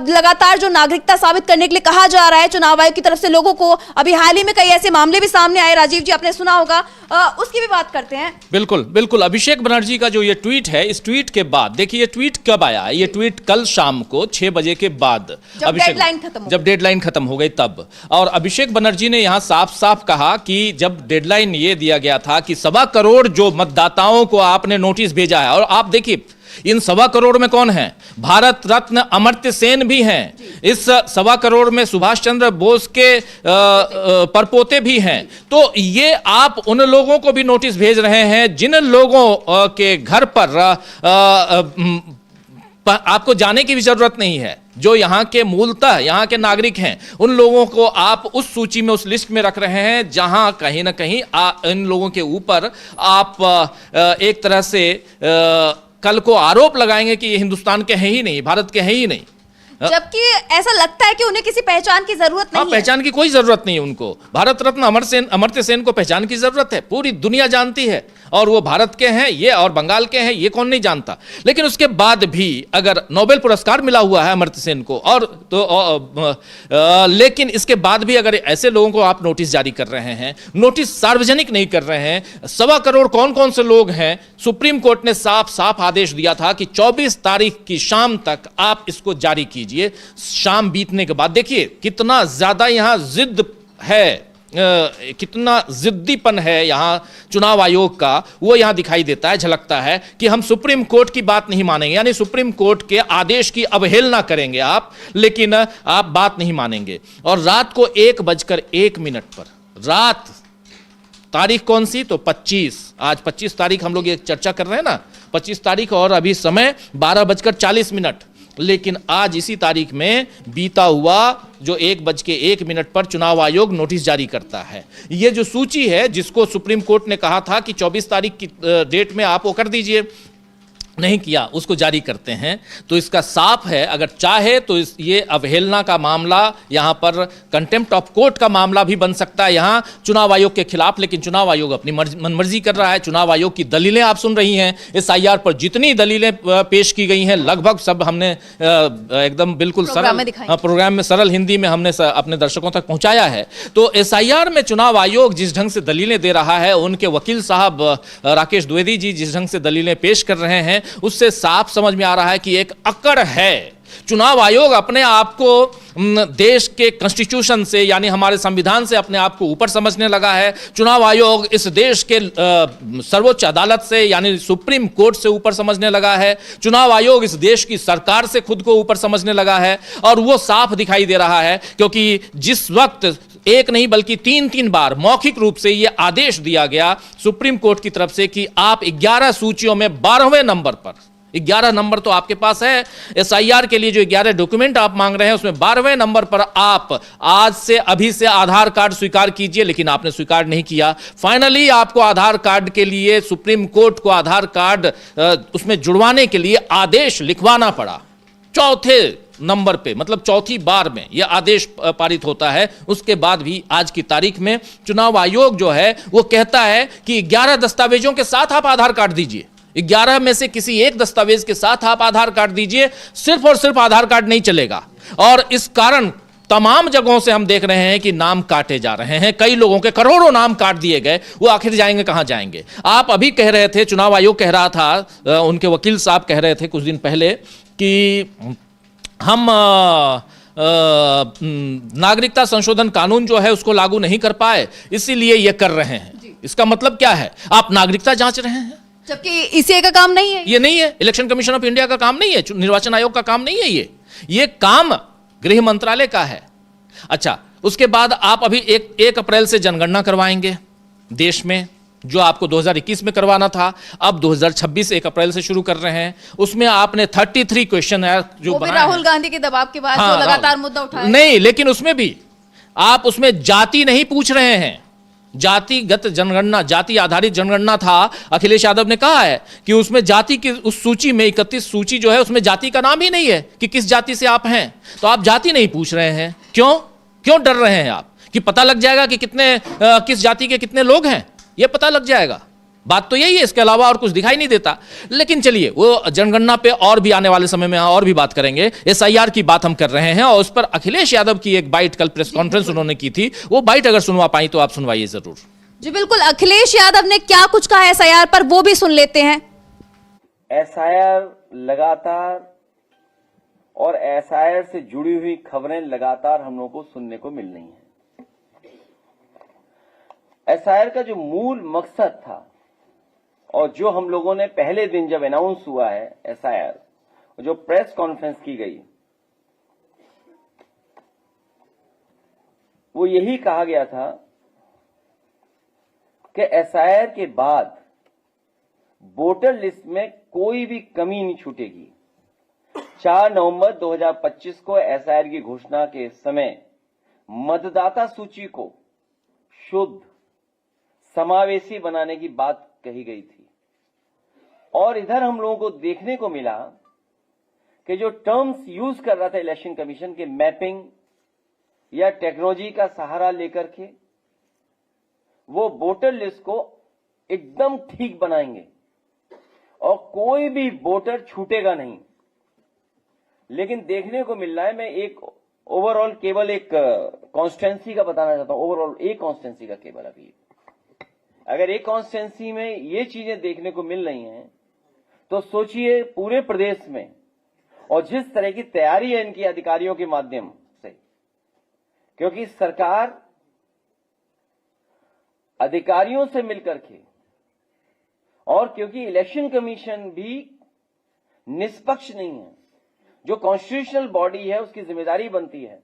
लगातार जो नागरिकता साबित करने के लिए कहा जा रहा है चुनाव आयोग की तरफ से लोगों को, अभी हाल ही में कई ऐसे मामले भी सामने आए, राजीव जी आपने सुना होगा, उसकी भी बात करते हैं। बिल्कुल बिल्कुल, अभिषेक बनर्जी का जो ये ट्वीट है, इस ट्वीट के बाद देखिए, ये ट्वीट कब आया? ये ट्वीट कल शाम को 6 बजे के बाद, जब डेडलाइन खत्म हो गई तब। और अभिषेक बनर्जी ने यहां साफ साफ कहा कि जब डेडलाइन ये दिया गया था कि 1.25 करोड़ जो मतदाताओं को आपने नोटिस भेजा है, और आप देखिए इन 1.25 करोड़ में कौन है? भारत रत्न अमर्त्य सेन भी हैं। इस 1.25 करोड़ में सुभाष चंद्र बोस के परपोते भी हैं। तो ये आप उन लोगों को भी नोटिस भेज रहे हैं जिन लोगों के घर पर आपको जाने की भी जरूरत नहीं है, जो यहाँ के मूलतः यहाँ के नागरिक हैं, उन लोगों को आप उस सूची में, उस लिस्ट में रख रहे हैं जहां कहीं ना कहीं इन लोगों के ऊपर आप एक तरह से कल को आरोप लगाएंगे कि ये हिंदुस्तान के हैं ही नहीं, भारत के हैं ही नहीं, जबकि ऐसा लगता है कि उन्हें किसी पहचान की जरूरत नहीं है। पहचान की कोई जरूरत नहीं है उनको। भारत रत्न अमर्त्य सेन को पहचान की जरूरत है, पूरी दुनिया जानती है, और वो भारत के हैं ये, और बंगाल के हैं ये, कौन नहीं जानता। लेकिन उसके बाद भी अगर नोबेल पुरस्कार मिला हुआ है अमर्त्य सेन को, और तो लेकिन इसके बाद भी अगर ऐसे लोगों को आप नोटिस जारी कर रहे हैं, नोटिस सार्वजनिक नहीं कर रहे हैं, 1.25 करोड़ कौन कौन से लोग हैं? सुप्रीम कोर्ट ने साफ साफ आदेश दिया था कि 24 तारीख की शाम तक आप इसको जारी कीजिए। शाम बीतने के बाद देखिए कितना ज्यादा यहां जिद है, कितना जिद्दीपन है यहां चुनाव आयोग का, वो यहां दिखाई देता है, झलकता है कि हम सुप्रीम कोर्ट की बात नहीं मानेंगे, यानी सुप्रीम कोर्ट के आदेश की अवहेलना करेंगे आप, लेकिन आप बात नहीं मानेंगे। और रात को 1:01 पर, रात तारीख कौन सी? तो 25, आज 25 तारीख हम लोग ये चर्चा कर रहे हैं ना, 25 तारीख, और अभी समय 12:40। लेकिन आज इसी तारीख में बीता हुआ जो 1:01 पर चुनाव आयोग नोटिस जारी करता है। ये जो सूची है जिसको सुप्रीम कोर्ट ने कहा था कि 24 तारीख की डेट में आप वो कर दीजिए, नहीं किया, उसको जारी करते हैं। तो इसका साफ है, अगर चाहे तो ये अवहेलना का मामला, यहां पर कंटेम्प्ट ऑफ कोर्ट का मामला भी बन सकता है यहां चुनाव आयोग के खिलाफ। लेकिन चुनाव आयोग अपनी मनमर्जी कर रहा है। चुनाव आयोग की दलीलें आप सुन रही हैं, एसआईआर पर जितनी दलीलें पेश की गई हैं लगभग सब हमने एकदम बिल्कुल सरल प्रोग्राम में सरल हिंदी में हमने अपने दर्शकों तक पहुंचाया है। तो एसआईआर में चुनाव आयोग जिस ढंग से दलीलें दे रहा है, उनके वकील साहब राकेश द्विवेदी जी जिस ढंग से दलीलें पेश कर रहे हैं, उससे साफ समझ में आ रहा है कि एक अकड़ है। चुनाव आयोग अपने आप को देश के कॉन्स्टिट्यूशन से यानी हमारे संविधान से अपने आप को ऊपर समझने लगा है। चुनाव आयोग इस देश के सर्वोच्च अदालत से यानी सुप्रीम कोर्ट से ऊपर समझने लगा है। चुनाव आयोग इस देश की सरकार से खुद को ऊपर समझने लगा है और वो साफ दिखाई दे रहा है, क्योंकि जिस वक्त एक नहीं बल्कि 3 बार मौखिक रूप से यह आदेश दिया गया सुप्रीम कोर्ट की तरफ से कि आप 11 सूचियों में 12वें नंबर पर, 11 नंबर तो आपके पास है, SIR के लिए जो 11 डॉक्यूमेंट आप मांग रहे हैं उसमें 12वें नंबर पर आप आज से अभी से आधार कार्ड स्वीकार कीजिए, लेकिन आपने स्वीकार नहीं किया। फाइनली आपको आधार कार्ड के लिए सुप्रीम कोर्ट को आधार कार्ड उसमें जुड़वाने के लिए आदेश लिखवाना पड़ा। चौथे नंबर पे मतलब चौथी बार में यह आदेश पारित होता है। उसके बाद भी आज की तारीख में चुनाव आयोग जो है वो कहता है कि 11 दस्तावेजों के साथ आप आधार कार्ड दीजिए, 11 में से किसी एक दस्तावेज के साथ आप आधार कार्ड दीजिए, सिर्फ और सिर्फ आधार कार्ड नहीं चलेगा। और इस कारण तमाम जगहों से हम देख रहे हैं कि नाम काटे जा रहे हैं। कई लोगों के करोड़ों नाम काट दिए गए, वो आखिर जाएंगे कहां जाएंगे। आप अभी कह रहे थे, चुनाव आयोग कह रहा था, उनके वकील साहब कह रहे थे कुछ दिन पहले कि हम नागरिकता संशोधन कानून जो है उसको लागू नहीं कर पाए, इसीलिए ये कर रहे हैं। इसका मतलब क्या है? आप नागरिकता जांच रहे हैं, जबकि इसी का काम नहीं है। ये नहीं है, इलेक्शन कमीशन ऑफ इंडिया का काम नहीं है, निर्वाचन आयोग का काम नहीं है, ये काम गृह मंत्रालय का है। अच्छा, उसके बाद आप अभी 1 अप्रैल से जनगणना करवाएंगे देश में, जो आपको 2021 में करवाना था, अब 2026 1 अप्रैल से शुरू कर रहे हैं। उसमें आपने 33 क्वेश्चन है जो वो भी राहुल गांधी के दबाव के बाद हाँ, जो लगातार मुद्दा उठाया नहीं, लेकिन उसमें भी आप उसमें जाति नहीं पूछ रहे हैं। जातिगत जनगणना, जाति आधारित जनगणना था। अखिलेश यादव ने कहा है कि उसमें जाति की उस सूची में 31 सूची जो है उसमें जाति का नाम ही नहीं है कि किस जाति से आप हैं। तो आप जाति नहीं पूछ रहे हैं, क्यों डर रहे हैं आप कि पता लग जाएगा कि किस जाति के कितने लोग हैं, ये पता लग जाएगा। बात तो यही है, इसके अलावा और कुछ दिखाई नहीं देता। लेकिन चलिए, वो जनगणना पे और भी आने वाले समय में और भी बात करेंगे। SIR की बात हम कर रहे हैं और उस पर अखिलेश यादव की एक बाइट कल प्रेस कॉन्फ्रेंस उन्होंने की थी, वो बाइट अगर सुनवा पाई तो आप सुनवाइए जरूर। जी बिल्कुल, अखिलेश यादव ने क्या कुछ कहा SIR पर, वो भी सुन लेते हैं। SIR लगातार और SIR से जुड़ी हुई खबरें लगातार हम लोगों को सुनने को मिल रही हैं। SIR का जो मूल मकसद था और जो हम लोगों ने पहले दिन जब अनाउंस हुआ है SIR, जो प्रेस कॉन्फ्रेंस की गई, वो यही कहा गया था कि SIR के बाद वोटर लिस्ट में कोई भी कमी नहीं छूटेगी। 4 नवंबर 2025 को SIR की घोषणा के समय मतदाता सूची को शुद्ध समावेशी बनाने की बात कही गई थी। और इधर हम लोगों को देखने को मिला कि जो टर्म्स यूज कर रहा था इलेक्शन कमीशन के मैपिंग या टेक्नोलॉजी का सहारा लेकर के, वो वोटर लिस्ट को एकदम ठीक बनाएंगे और कोई भी वोटर छूटेगा नहीं। लेकिन देखने को मिल रहा है, मैं एक ओवरऑल केवल एक कॉन्स्टिट्यूंसी का बताना चाहता हूं, ओवरऑल एक कॉन्स्टिट्यूंसी का केवल अभी, अगर एक कॉन्स्टिट्यूंसी में ये चीजें देखने को मिल रही हैं तो सोचिए पूरे प्रदेश में, और जिस तरह की तैयारी है इनकी अधिकारियों के माध्यम से, क्योंकि सरकार अधिकारियों से मिलकर के, और क्योंकि इलेक्शन कमीशन भी निष्पक्ष नहीं है, जो कॉन्स्टिट्यूशनल बॉडी है उसकी जिम्मेदारी बनती है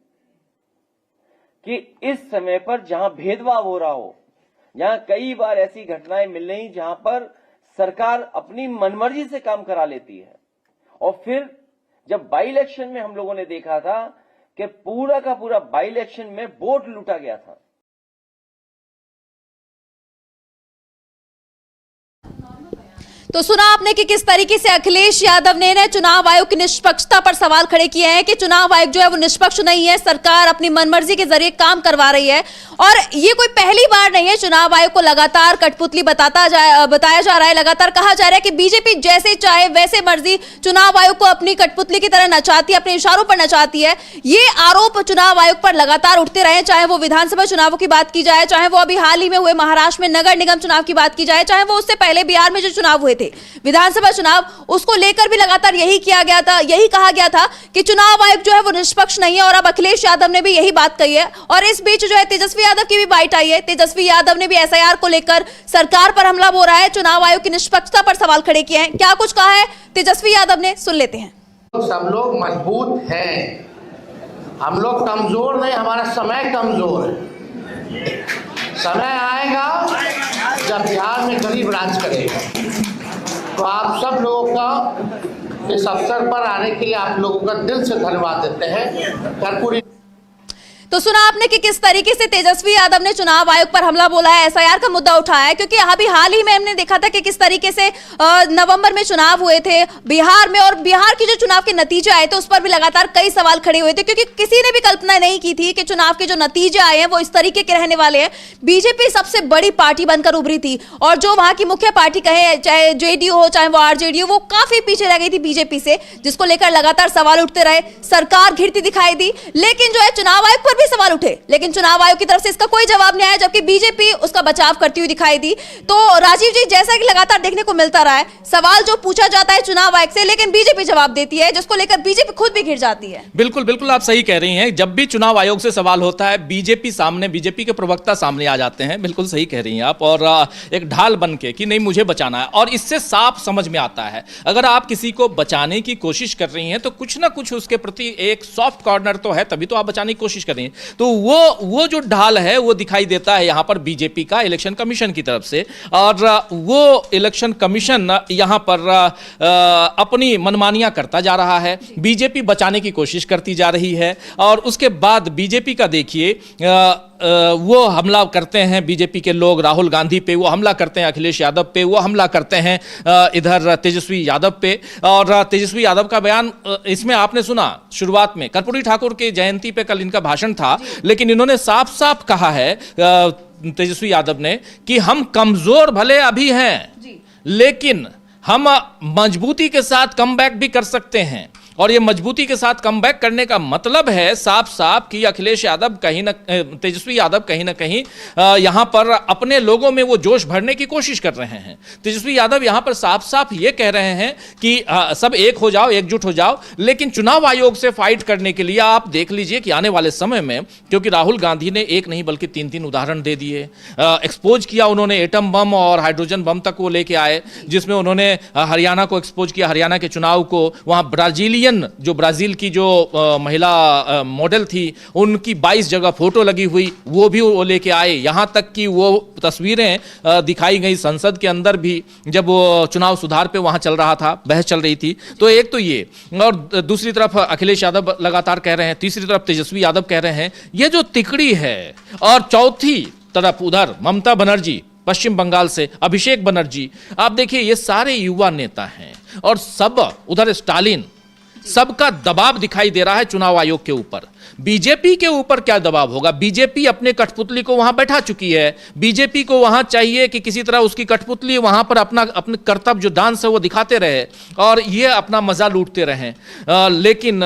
कि इस समय पर जहां भेदभाव हो रहा हो, जहां कई बार ऐसी घटनाएं मिल रही जहां पर सरकार अपनी मनमर्जी से काम करा लेती है। और फिर जब बाई इलेक्शन में हम लोगों ने देखा था कि पूरा का पूरा बाई इलेक्शन में वोट लूटा गया था। तो सुना आपने कि किस तरीके से अखिलेश यादव ने चुनाव आयोग की निष्पक्षता पर सवाल खड़े किए हैं कि चुनाव आयोग जो है वो निष्पक्ष नहीं है, सरकार अपनी मनमर्जी के जरिए काम करवा रही है। और ये कोई पहली बार नहीं है, चुनाव आयोग को लगातार कठपुतली बताया जा रहा है, लगातार कहा जा रहा है कि बीजेपी जैसे चाहे वैसे मर्जी चुनाव आयोग को अपनी कठपुतली की तरह नचाती है, अपने इशारों पर नचाती है। ये आरोप चुनाव आयोग पर लगातार उठते रहे, चाहे वो विधानसभा चुनावों की बात की जाए, चाहे वो अभी हाल ही में हुए महाराष्ट्र में नगर निगम चुनाव की बात की जाए, चाहे वो उससे पहले बिहार में जो चुनाव हुए थे। थे विधानसभा चुनाव, उसको लेकर भी लगातार यही किया गया था, यही कहा गया था कि चुनाव आयोग जो है वो निष्पक्ष नहीं है। और अब अखिलेश यादव ने भी यही बात कही है। और इस बीच जो है तेजस्वी यादव की भी बाइट आई है। तेजस्वी यादव ने भी एसआईआर को लेकर सरकार पर हमला बोल रहा है, चुनाव आयोग की निष्पक्षता पर सवाल खड़े किए हैं। क्या कुछ कहा है तेजस्वी यादव ने, सुन लेते हैं। सब लोग मजबूत हैं, हम लोग कमजोर नहीं, हमारा समय कमजोर है। समय आएगा जब बिहार में गरीब राज करेगा। तो आप सब लोगों का इस अवसर पर आने के लिए आप लोगों का दिल से धन्यवाद देते हैं। कर्पूरी तो सुना आपने कि किस तरीके से तेजस्वी यादव ने चुनाव आयोग पर हमला बोला है, एसआईआर का मुद्दा उठाया है। क्योंकि अभी हाल ही में हमने देखा था कि किस तरीके से नवंबर में चुनाव हुए थे बिहार में, और बिहार के जो चुनाव के नतीजे आए थे उस पर भी लगातार कई सवाल खड़े हुए थे। क्योंकि किसी ने भी कल्पना नहीं की थी कि चुनाव के जो नतीजे आए हैं वो इस तरीके के रहने वाले हैं। बीजेपी सबसे बड़ी पार्टी बनकर उभरी थी, और जो वहां की मुख्य पार्टी कहे, चाहे जेडीयू हो चाहे वो आरजेडी हो, वो काफी पीछे रह गई थी बीजेपी से, जिसको लेकर लगातार सवाल उठते रहे। सरकार घिरती दिखाई दी, लेकिन जो है चुनाव आयोग पर भी सवाल उठे, लेकिन चुनाव आयोग की तरफ से इसका कोई जवाब नहीं आया, जबकि बीजेपी उसका बचाव करती हुई दिखाई दी। तो राजीव जी, जैसा कि लगातार देखने को मिलता रहा है, सवाल जो पूछा जाता है चुनाव आयोग से, लेकिन बीजेपी जवाब देती है, जिसको लेकर बीजेपी खुद भी घिर जाती है। बिल्कुल बिल्कुल आप सही कह रही हैं। जब भी चुनाव आयोग से सवाल होता है बीजेपी के प्रवक्ता सामने आ जाते हैं। बिल्कुल सही कह रही हैं आप, और एक ढाल बन के कि नहीं मुझे बचाना है। और इससे साफ समझ में आता है, अगर आप किसी को बचाने की कोशिश कर रही हैं तो कुछ ना कुछ उसके प्रति एक सॉफ्ट कॉर्नर तो है, तभी तो आप बचाने की कोशिश कर रही हैं। तो वो जो ढाल है वो दिखाई देता है यहां पर बीजेपी का इलेक्शन कमीशन की तरफ से। और वो इलेक्शन कमीशन यहां पर अपनी मनमानियां करता जा रहा है, बीजेपी बचाने की कोशिश करती जा रही है। और उसके बाद बीजेपी का देखिए वो हमला करते हैं बीजेपी के लोग राहुल गांधी पे, वो हमला करते हैं अखिलेश यादव पे, वो हमला करते हैं इधर तेजस्वी यादव पे। और तेजस्वी यादव का बयान इसमें आपने सुना शुरुआत में, कर्पूरी ठाकुर की जयंती पे कल इनका भाषण था, लेकिन इन्होंने साफ साफ कहा है तेजस्वी यादव ने कि हम कमजोर भले अभी हैं, लेकिन हम मजबूती के साथ कमबैक भी कर सकते हैं। और ये मजबूती के साथ कमबैक करने का मतलब है साफ साफ कि अखिलेश यादव तेजस्वी यादव कहीं ना कहीं यहां पर अपने लोगों में वो जोश भरने की कोशिश कर रहे हैं। तेजस्वी यादव यहां पर साफ साफ ये कह रहे हैं कि सब एक हो जाओ, एकजुट हो जाओ। लेकिन चुनाव आयोग से फाइट करने के लिए आप देख लीजिए कि आने वाले समय में, क्योंकि राहुल गांधी ने एक नहीं बल्कि 3 उदाहरण दे दिए, एक्सपोज किया उन्होंने, एटम बम और हाइड्रोजन बम तक वो लेके आए, जिसमें उन्होंने हरियाणा को एक्सपोज किया, हरियाणा के चुनाव को। वहां ब्राजील की जो महिला मॉडल थी उनकी 22 जगह फोटो लगी हुई, वो भी वो लेके आए। यहां तक कि वो तस्वीरें दिखाई गई संसद के अंदर भी, जब वो चुनाव सुधार पे वहां चल रहा था, बहस चल रही थी। तो एक तो ये, और दूसरी तरफ अखिलेश यादव लगातार कह रहे हैं, तीसरी तरफ तेजस्वी यादव कह रहे हैं, ये जो तिकड़ी है। और चौथी तरफ उधर ममता बनर्जी पश्चिम बंगाल से, अभिषेक बनर्जी, आप देखिए ये सारे युवा नेता हैं। और सब उधर स्टालिन, सबका दबाव दिखाई दे रहा है चुनाव आयोग के ऊपर। बीजेपी के ऊपर क्या दबाव होगा? बीजेपी अपने कठपुतली को वहां बैठा चुकी है। बीजेपी को वहां चाहिए कि किसी तरह उसकी कठपुतली वहां पर अपने कर्तव्य जो डांस है वो दिखाते रहे और ये अपना मजा लूटते रहें। लेकिन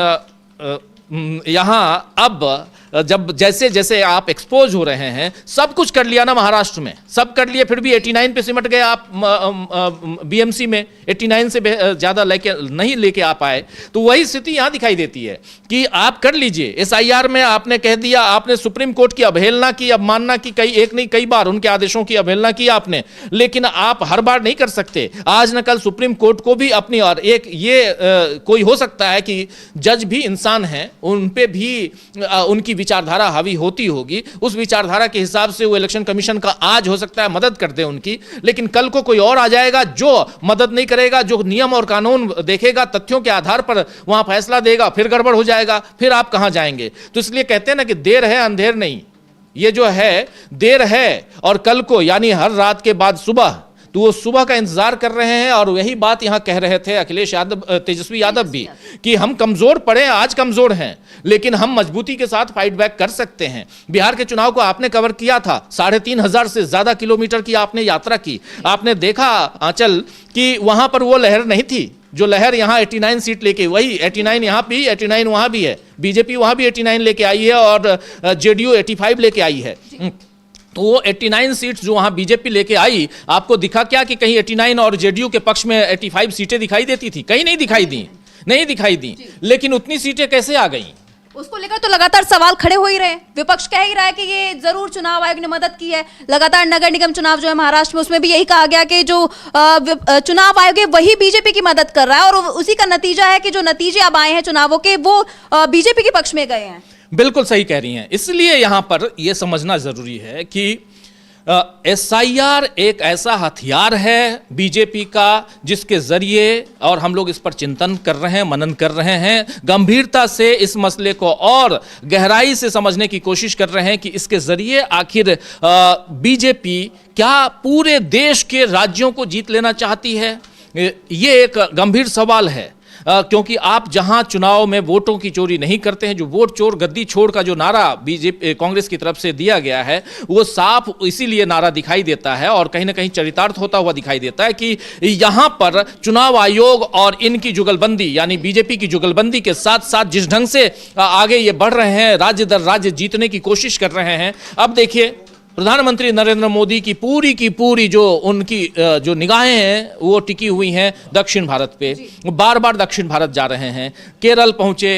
यहां अब जब जैसे जैसे आप एक्सपोज हो रहे हैं, सब कुछ कर लिया ना महाराष्ट्र में, सब कर लिए, फिर भी 89 पे सिमट गए आप बीएमसी में, 89 से ज्यादा नहीं लेके आ पाए। तो वही स्थिति यहां दिखाई देती है कि आप कर लीजिए, एसआईआर में आपने कह दिया, आपने सुप्रीम कोर्ट की अवहेलना की, अवमानना की, कई बार उनके आदेशों की अवहेलना की आपने, लेकिन आप हर बार नहीं कर सकते। आज न कल सुप्रीम कोर्ट को भी अपनी, और एक ये कोई हो सकता है कि जज भी इंसान हैं, उन पे भी उनकी विचारधारा हावी होती होगी, उस विचारधारा के हिसाब से वो इलेक्शन कमीशन का आज हो सकता है मदद कर दे उनकी, लेकिन कल को कोई और आ जाएगा जो मदद नहीं करेगा, जो नियम और कानून देखेगा, तथ्यों के आधार पर वहां फैसला देगा, फिर गड़बड़ हो जाएगा, फिर आप कहां जाएंगे। तो इसलिए कहते हैं ना कि देर है अंधेर नहीं, ये जो है देर है, और कल को यानी हर रात के बाद सुबह, तो वो सुबह का इंतजार कर रहे हैं। और वही बात यहां कह रहे थे अखिलेश यादव, तेजस्वी यादव भी, कि हम कमजोर पड़े, आज कमजोर हैं, लेकिन हम मजबूती के साथ फाइट बैक कर सकते हैं। बिहार के चुनाव को आपने कवर किया था, 3,500 से ज्यादा किलोमीटर की आपने यात्रा की। आपने देखा आंचल कि वहां पर वो लहर नहीं थी जो लहर यहां 89 सीट लेके, वही 89 यहां भी, 89 वहां भी है, बीजेपी वहां भी 89 लेके आई है और जेडीयू 85 लेके आई है। तो वो 89 सीट्स जो वहां बीजेपी लेके आई, आपको दिखा क्या कि कहीं 89 और जेडीयू के पक्ष में 85 सीटें दिखाई देती थी? कहीं नहीं दिखाई दी। लेकिन उतनी सीटें कैसे आ गई? उसको लेकर तो लगातार सवाल खड़े हो ही रहे हैं। विपक्ष कह ही रहा है कि ये जरूर चुनाव आयोग ने मदद की है। लगातार नगर निगम चुनाव जो है महाराष्ट्र में, उसमें भी यही कहा गया कि जो चुनाव आयोग है वही बीजेपी की मदद कर रहा है, और उसी का नतीजा है कि जो नतीजे अब आए हैं चुनावों के वो बीजेपी के पक्ष में गए हैं। बिल्कुल सही कह रही हैं। इसलिए यहां पर यह समझना जरूरी है कि SIR एक ऐसा हथियार है बीजेपी का जिसके जरिए, और हम लोग इस पर चिंतन कर रहे हैं, मनन कर रहे हैं, गंभीरता से इस मसले को और गहराई से समझने की कोशिश कर रहे हैं कि इसके जरिए आखिर बीजेपी क्या पूरे देश के राज्यों को जीत लेना चाहती है। ये एक गंभीर सवाल है, क्योंकि आप जहां चुनाव में वोटों की चोरी नहीं करते हैं, जो वोट चोर गद्दी छोड़ का जो नारा बीजेपी कांग्रेस की तरफ से दिया गया है वो साफ इसीलिए नारा दिखाई देता है और कहीं ना कहीं चरितार्थ होता हुआ दिखाई देता है कि यहां पर चुनाव आयोग और इनकी जुगलबंदी, यानी बीजेपी की जुगलबंदी के साथ साथ जिस ढंग से आगे ये बढ़ रहे हैं, राज्य दर राज्य जीतने की कोशिश कर रहे हैं। अब देखिए प्रधानमंत्री नरेंद्र मोदी की पूरी जो उनकी जो निगाहें हैं वो टिकी हुई हैं दक्षिण भारत पे। बार बार दक्षिण भारत जा रहे हैं, केरल पहुंचे,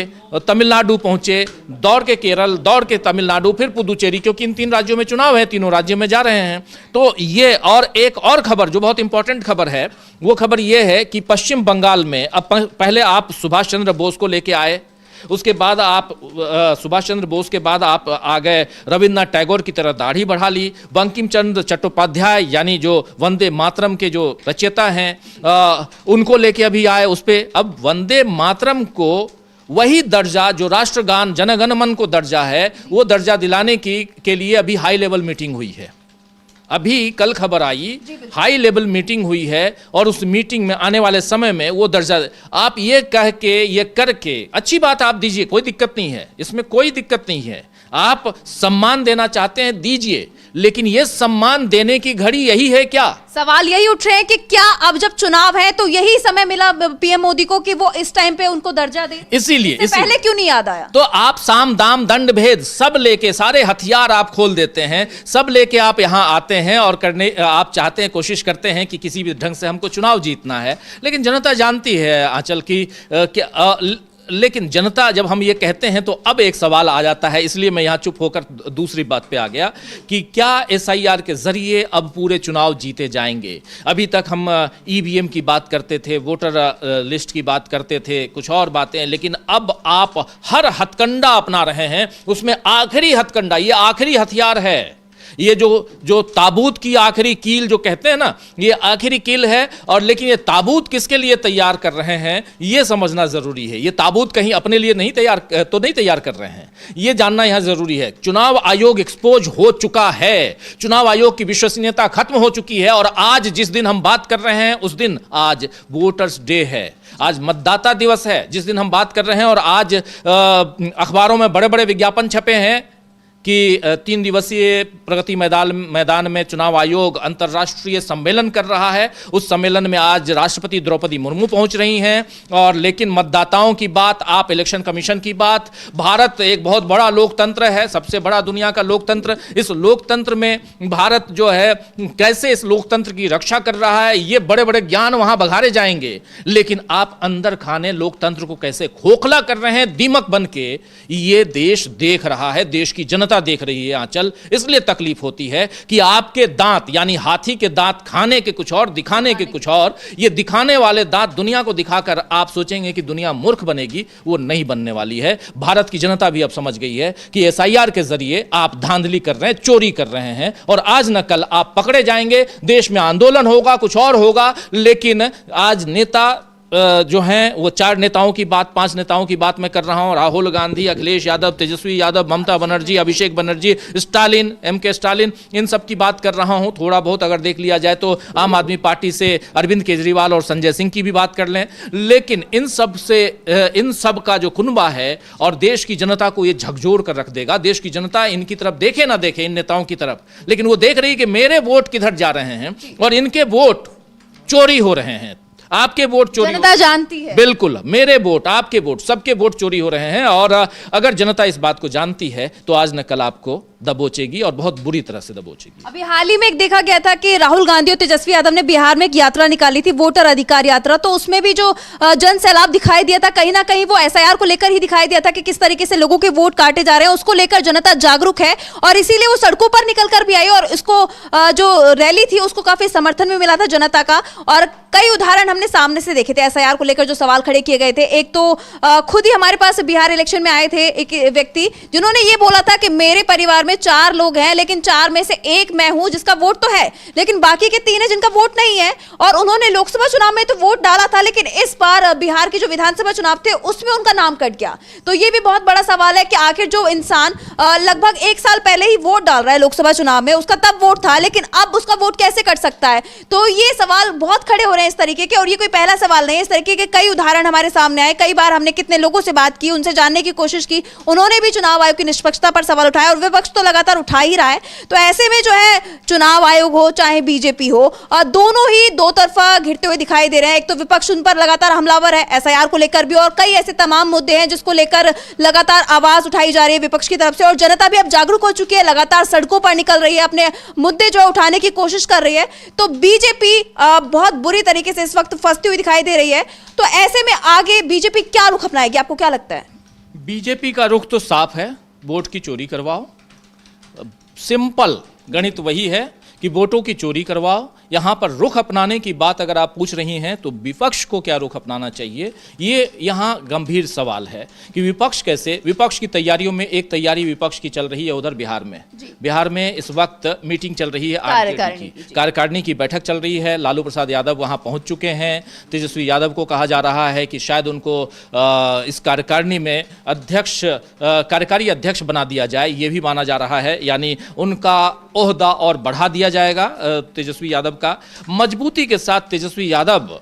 तमिलनाडु पहुंचे, दौड़ के केरल, दौड़ के तमिलनाडु, फिर पुदुचेरी, क्योंकि इन 3 राज्यों में चुनाव है, तीनों राज्यों में जा रहे हैं। तो ये, और एक और खबर जो बहुत इंपॉर्टेंट खबर है, वो खबर ये है कि पश्चिम बंगाल में अब पहले आप सुभाष चंद्र बोस को लेके आए, उसके बाद आप सुभाष चंद्र बोस के बाद आप आ गए रविन्द्रनाथ टैगोर की तरह दाढ़ी बढ़ा ली। बंकिम चंद्र चट्टोपाध्याय यानी जो वंदे मातरम के जो रचयिता हैं उनको लेके अभी आए उस पे। अब वंदे मातरम को वही दर्जा जो राष्ट्रगान जनगण मन को दर्जा है, वो दर्जा दिलाने के लिए अभी हाई लेवल मीटिंग हुई है। अभी कल खबर आई, हाई लेवल मीटिंग हुई है और उस मीटिंग में आने वाले समय में वो दर्जा आप ये कह के, ये करके, अच्छी बात आप दीजिए, कोई दिक्कत नहीं है, इसमें कोई दिक्कत नहीं है। आप सम्मान देना चाहते हैं दीजिए, लेकिन ये सम्मान देने की घड़ी यही है क्या? सवाल यही उठ रहे हैं कि क्या अब जब चुनाव है तो यही समय मिला पीएम मोदी को कि वो इस टाइम पे उनको दर्जा दे? इसीलिए पहले क्यों नहीं याद आया? तो आप साम दाम दंड भेद सब लेके, सारे हथियार आप खोल देते हैं, सब लेके आप यहां आते हैं और करने आप चाहते हैं, कोशिश करते हैं कि किसी भी ढंग से हमको चुनाव जीतना है। लेकिन जनता जानती है आंचल की लेकिन जनता, जब हम ये कहते हैं तो अब एक सवाल आ जाता है, इसलिए मैं यहाँ चुप होकर दूसरी बात पे आ गया कि क्या SIR के जरिए अब पूरे चुनाव जीते जाएंगे? अभी तक हम EVM की बात करते थे, वोटर लिस्ट की बात करते थे, कुछ और बातें, लेकिन अब आप हर हथकंडा अपना रहे हैं, उसमें आखिरी हथकंडा, ये आखिरी हथियार है, ये जो ताबूत की आखिरी कील जो कहते हैं ना, ये आखिरी कील है। और लेकिन ये ताबूत किसके लिए तैयार कर रहे हैं ये समझना जरूरी है। ये ताबूत कहीं अपने लिए नहीं तैयार कर रहे हैं, ये जानना यहां जरूरी है। चुनाव आयोग एक्सपोज हो चुका है, चुनाव आयोग की विश्वसनीयता खत्म हो चुकी है, और आज जिस दिन हम बात कर रहे हैं उस दिन, आज वोटर्स डे है, आज मतदाता दिवस है जिस दिन हम बात कर रहे हैं। और आज अखबारों में बड़े बड़े विज्ञापन छपे हैं कि 3 दिवसीय प्रगति मैदान में चुनाव आयोग अंतर्राष्ट्रीय सम्मेलन कर रहा है। उस सम्मेलन में आज राष्ट्रपति द्रौपदी मुर्मू पहुंच रही हैं। और लेकिन मतदाताओं की बात, आप इलेक्शन कमीशन की बात, भारत एक बहुत बड़ा लोकतंत्र है, सबसे बड़ा दुनिया का लोकतंत्र। इस लोकतंत्र में भारत जो है कैसे इस लोकतंत्र की रक्षा कर रहा है, ये बड़े बड़े ज्ञान वहां बघारे जाएंगे। लेकिन आप अंदर खाने लोकतंत्र को कैसे खोखला कर रहे हैं दीमक बन के, ये देश देख रहा है, देश की जनता देख रही है आंचल। इसलिए तकलीफ होती है कि आपके दांत, यानी हाथी के दांत खाने के कुछ और, दिखाने के कुछ और, ये दिखाने वाले दांत दुनिया को दिखाकर आप सोचेंगे कि दुनिया मूर्ख बनेगी, वो नहीं बनने वाली है। भारत की जनता भी अब समझ गई है कि SIR के जरिए आप धांधली कर रहे हैं, चोरी कर रहे हैं, और आज न कल आप पकड़े जाएंगे, देश में आंदोलन होगा, कुछ और होगा। लेकिन आज नेता जो हैं वो 4 नेताओं की बात, 5 नेताओं की बात मैं कर रहा हूं, Rahul Gandhi, Akhilesh Yadav, Tejashwi Yadav, Mamata Banerjee, Abhishek Banerjee, Stalin, MK Stalin, इन सब की बात कर रहा हूं। थोड़ा बहुत अगर देख लिया जाए तो आम आदमी पार्टी से अरविंद केजरीवाल और संजय सिंह की भी बात कर लें। लेकिन इन सब का जो कुनबा है, और देश की जनता को ये झकझोर कर रख देगा। देश की जनता इनकी तरफ देखे ना देखे, इन नेताओं की तरफ, लेकिन वो देख रही कि मेरे वोट किधर जा रहे हैं और इनके वोट चोरी हो रहे हैं। आपके वोट चोरी, जनता जानती है, बिल्कुल, मेरे वोट, आपके वोट, सबके वोट चोरी हो रहे हैं। और अगर जनता इस बात को जानती है तो आज न कल आपको दबोचेगी और बहुत बुरी तरह से दबोचेगी। अभी हाल ही में एक देखा गया था कि राहुल गांधी और तेजस्वी यादव ने बिहार में एक यात्रा निकाली थी, वोटर अधिकार यात्रा, तो उसमें भी जो जन सैलाब दिखाई दिया था, कहीं ना कहीं वो एसआईआर को लेकर ही दिखाई दिया था कि किस तरीके से लोगों के वोट काटे जा रहे हैं, उसको लेकर जनता जागरूक है और इसीलिए वो सड़कों पर निकल कर भी आई और इसको जो रैली थी उसको काफी समर्थन भी मिला था जनता का। और कई उदाहरण हमने सामने से देखे थे एसआईआर को लेकर जो सवाल खड़े किए गए थे। एक तो खुद ही हमारे पास बिहार इलेक्शन में आए थे एक व्यक्ति जिन्होंने ये बोला था कि मेरे परिवार में 4 लोग हैं लेकिन 4 में से एक मैं हूं जिसका वोट तो है लेकिन बाकी के 3 है जिनका वोट नहीं है। और उन्होंने लोकसभा चुनाव में तो वोट डाला था लेकिन इस बार बिहार के जो विधानसभा चुनाव थे उसमें उनका नाम कट गया। तो ये भी बहुत बड़ा सवाल है कि आखिर जो इंसान लगभग 1 साल पहले ही वोट डाल रहा है लोकसभा चुनाव में, उसका तब वोट था लेकिन अब उसका वोट कैसे कट सकता है। तो ये सवाल बहुत खड़े हो रहे हैं इस तरीके के, और ये कोई पहला सवाल नहीं है। इस तरीके के कई उदाहरण हमारे सामने आए, कई बार हमने कितने लोगों से बात की, उनसे जानने की कोशिश की, उन्होंने भी चुनाव आयोग की निष्पक्षता पर सवाल उठाया और विपक्ष तो लगातार उठा ही रहा है। तो ऐसे में जो है चुनाव आयोग हो चाहे बीजेपी हो, दोनों ही दो तरफा घिरते हुए दिखाई दे रहे हैं। एक तो विपक्ष उन पर लगातार हमलावर है एसआईआर को लेकर भी, और कई ऐसे तमाम मुद्दे हैं जिसको लेकर लगातार आवाज उठाई जा रही है विपक्ष की तरफ से, और जनता भी अब जागरूक हो चुकी है, लगातार सड़कों पर निकल रही है, अपने मुद्दे जो उठाने की कोशिश कर रही है। तो बीजेपी बहुत बुरी तरीके से इस वक्त फंसती हुई दिखाई दे रही है। तो ऐसे में आगे बीजेपी क्या रुख अपनाएगी, आपको क्या लगता है? बीजेपी का रुख तो साफ है, वोट की चोरी करवाओ। सिंपल गणित वही है कि वोटों की चोरी करवाओ। यहाँ पर रुख अपनाने की बात अगर आप पूछ रही हैं तो विपक्ष को क्या रुख अपनाना चाहिए, ये यहाँ गंभीर सवाल है कि विपक्ष कैसे। विपक्ष की तैयारियों में एक तैयारी विपक्ष की चल रही है उधर बिहार में। बिहार में इस वक्त मीटिंग चल रही है, आरजेडी की कार्यकारिणी की बैठक चल रही है। लालू प्रसाद यादव वहाँ पहुँच चुके हैं। तेजस्वी यादव को कहा जा रहा है कि शायद उनको इस कार्यकारिणी में कार्यकारी अध्यक्ष बना दिया जाए, ये भी माना जा रहा है, यानी उनका ओहदा और बढ़ा दिया जाएगा तेजस्वी यादव का। मजबूती के साथ तेजस्वी यादव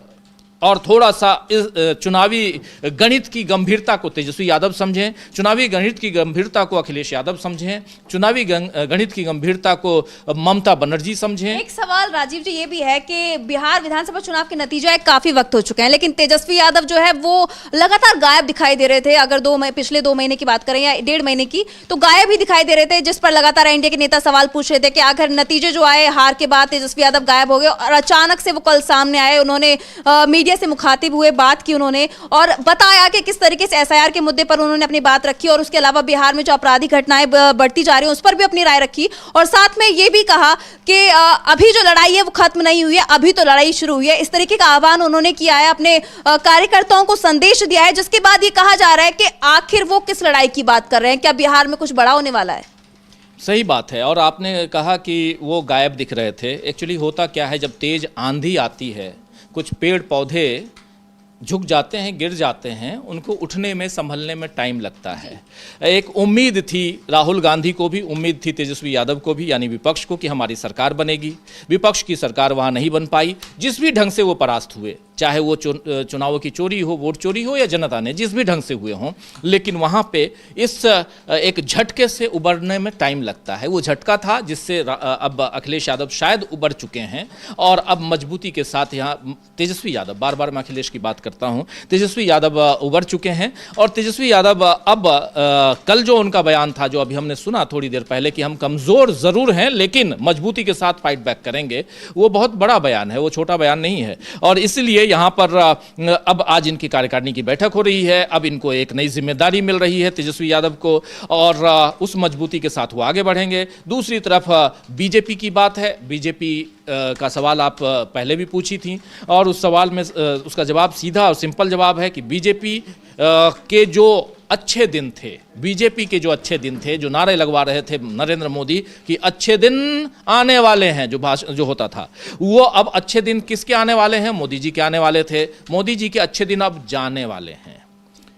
और थोड़ा सा इस चुनावी गणित की गंभीरता को तेजस्वी यादव समझें, चुनावी गणित की गंभीरता को अखिलेश यादव समझें, चुनावी गणित की गंभीरता को ममता बनर्जी समझें। एक सवाल राजीव जी ये भी है कि बिहार विधानसभा चुनाव के नतीजे काफी वक्त हो चुके हैं लेकिन तेजस्वी यादव जो है वो लगातार गायब दिखाई दे रहे थे। अगर पिछले 2 महीने की बात करें या 1.5 महीने की, तो गायब ही दिखाई दे रहे थे, जिस पर लगातार एनडीए के नेता सवाल पूछ रहे थे कि आखिर नतीजे जो आए हार के बाद तेजस्वी यादव गायब हो गए, और अचानक से वो कल सामने आए। उन्होंने मीडिया से मुखातिब हुए, बात की उन्होंने और बताया कि किस तरीके से एसआईआर के मुद्दे पर उन्होंने अपनी बात रखी और उसके अलावा बिहार में जो आपराधिक घटनाएं बढ़ती जा रही हैं उस पर भी अपनी राय रखी, और साथ में ये भी कहा कि अभी जो लड़ाई है वो खत्म नहीं हुई है, अभी तो लड़ाई शुरू हुई है। इस तरीके का आह्वान उन्होंने किया है, अपने कार्यकर्ताओं को संदेश दिया है, जिसके बाद ये कहा जा रहा है कि आखिर वो किस लड़ाई की बात कर रहे हैं, क्या बिहार में कुछ बड़ा होने वाला है? सही बात है। और आपने कहा कि वो गायब दिख रहे थे। एक्चुअली होता क्या है, जब तेज आंधी आती है कुछ पेड़ पौधे झुक जाते हैं, गिर जाते हैं, उनको उठने में संभलने में टाइम लगता है। एक उम्मीद थी, राहुल गांधी को भी उम्मीद थी, तेजस्वी यादव को भी, यानी विपक्ष को, कि हमारी सरकार बनेगी। विपक्ष की सरकार वहाँ नहीं बन पाई। जिस भी ढंग से वो परास्त हुए, चाहे वो चुनावों की चोरी हो, वोट चोरी हो, या जनता ने जिस भी ढंग से हुए हों, लेकिन वहाँ पे इस एक झटके से उबरने में टाइम लगता है। वो झटका था जिससे अब अखिलेश यादव शायद उबर चुके हैं और अब मजबूती के साथ यहाँ तेजस्वी यादव, बार बार मैं अखिलेश की बात करता हूँ, तेजस्वी यादव उबर चुके हैं। और तेजस्वी यादव अब कल जो उनका बयान था, जो अभी हमने सुना थोड़ी देर पहले, कि हम कमज़ोर ज़रूर हैं लेकिन मजबूती के साथ फाइट बैक करेंगे, वो बहुत बड़ा बयान है, वो छोटा बयान नहीं है। और इसलिए यहाँ पर अब आज इनकी कार्यकारिणी की बैठक हो रही है, अब इनको एक नई जिम्मेदारी मिल रही है तेजस्वी यादव को, और उस मजबूती के साथ वो आगे बढ़ेंगे। दूसरी तरफ बीजेपी की बात है। बीजेपी का सवाल आप पहले भी पूछी थी और उस सवाल में उसका जवाब सीधा और सिंपल जवाब है कि बीजेपी के जो अच्छे दिन थे, बीजेपी के जो अच्छे दिन थे, जो नारे लगवा रहे थे नरेंद्र मोदी कि अच्छे दिन आने वाले हैं, जो होता था, वो अब अच्छे दिन किसके आने वाले हैं? मोदी जी के आने वाले थे। मोदी जी के अच्छे दिन अब जाने वाले हैं।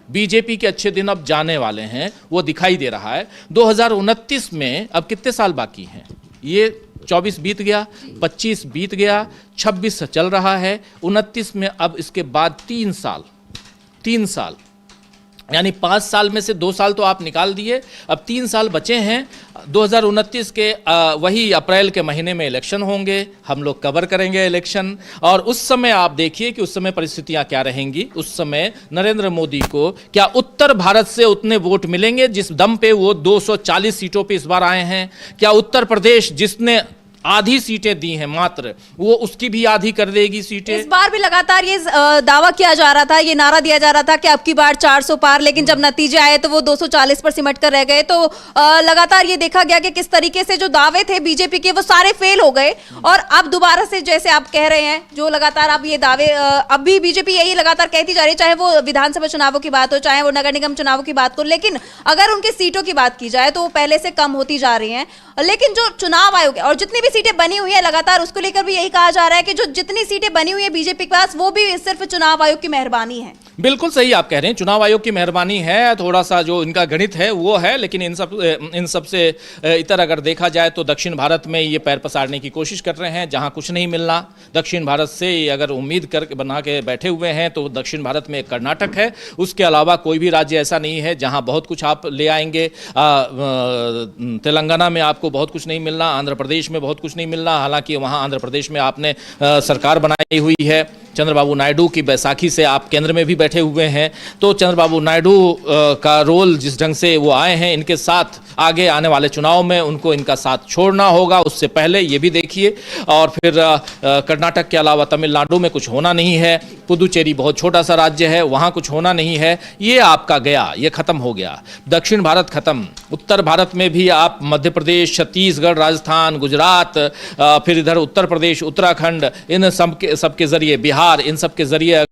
बीजेपी के अच्छे दिन अब जाने वाले हैं, वो दिखाई दे रहा है। 2029 में अब कितने साल बाकी हैं? ये 24 बीत गया, 25 बीत गया, 26 चल रहा है, 29 में अब इसके बाद 3 साल यानी 5 साल में से 2 साल तो आप निकाल दिए, अब 3 साल बचे हैं। 2029 के वही अप्रैल के महीने में इलेक्शन होंगे, हम लोग कवर करेंगे इलेक्शन, और उस समय आप देखिए कि उस समय परिस्थितियां क्या रहेंगी। उस समय नरेंद्र मोदी को क्या उत्तर भारत से उतने वोट मिलेंगे जिस दम पे वो 240 सीटों पे इस बार आए हैं? क्या उत्तर प्रदेश जिसने आधी सीटें दी हैं मात्र, वो उसकी भी आधी कर देगी सीटें? इस बार भी लगातार ये दावा किया जा रहा था, ये नारा दिया जा रहा था कि अब की बार 400 पार, लेकिन जब नतीजे आए तो वो 240 पर सिमट कर रह गए। तो लगातार ये देखा गया कि किस तरीके से जो दावे थे बीजेपी के वो सारे फेल हो गए, और अब दोबारा से जैसे आप कह रहे हैं जो लगातार अब ये दावे अब भी बीजेपी यही लगातार कहती जा रही है, चाहे वो विधानसभा चुनावों की बात हो, चाहे वो नगर निगम चुनावों की बात हो, लेकिन अगर उनकी सीटों की बात की जाए तो वो पहले से कम होती जा रही हैं। लेकिन जो चुनाव आयोग और जितनी भी सीटें बनी हुई है लगातार उसको लेकर भी यही कहा जा रहा है कि जो जितनी सीटें बनी हुई है बीजेपी के पास वो भी सिर्फ चुनाव आयोग की मेहरबानी है। बिल्कुल सही आप कह रहे हैं, चुनाव आयोग की मेहरबानी है, थोड़ा सा जो इनका गणित है वो है, लेकिन इन सब से इतर अगर देखा जाए तो दक्षिण भारत में ये पैर पसारने की कोशिश कर रहे हैं जहां कुछ नहीं मिलना। दक्षिण भारत से अगर उम्मीद करके बना के बैठे हुए हैं तो दक्षिण भारत में कर्नाटक है, उसके अलावा कोई भी राज्य ऐसा नहीं है जहां बहुत कुछ आप ले आएंगे। तेलंगाना में आपको बहुत कुछ नहीं मिलना, आंध्र प्रदेश में बहुत कुछ नहीं मिलना, हालांकि वहां आंध्र प्रदेश में आपने सरकार बनाई हुई है। चंद्रबाबू नायडू की बैसाखी से आप केंद्र में भी बैठे हुए हैं, तो चंद्रबाबू नायडू का रोल जिस ढंग से वो आए हैं, इनके साथ आगे आने वाले चुनाव में उनको इनका साथ छोड़ना होगा, उससे पहले ये भी देखिए। और फिर कर्नाटक के अलावा तमिलनाडु में कुछ होना नहीं है, पुदुचेरी बहुत छोटा सा राज्य है, वहाँ कुछ होना नहीं है, ये आपका गया, ये खत्म हो गया। दक्षिण भारत खत्म, उत्तर भारत में भी आप मध्य प्रदेश, छत्तीसगढ़, राजस्थान, गुजरात, फिर इधर उत्तर प्रदेश, उत्तराखंड, इन सबके जरिए बिहार, इन सब के जरिए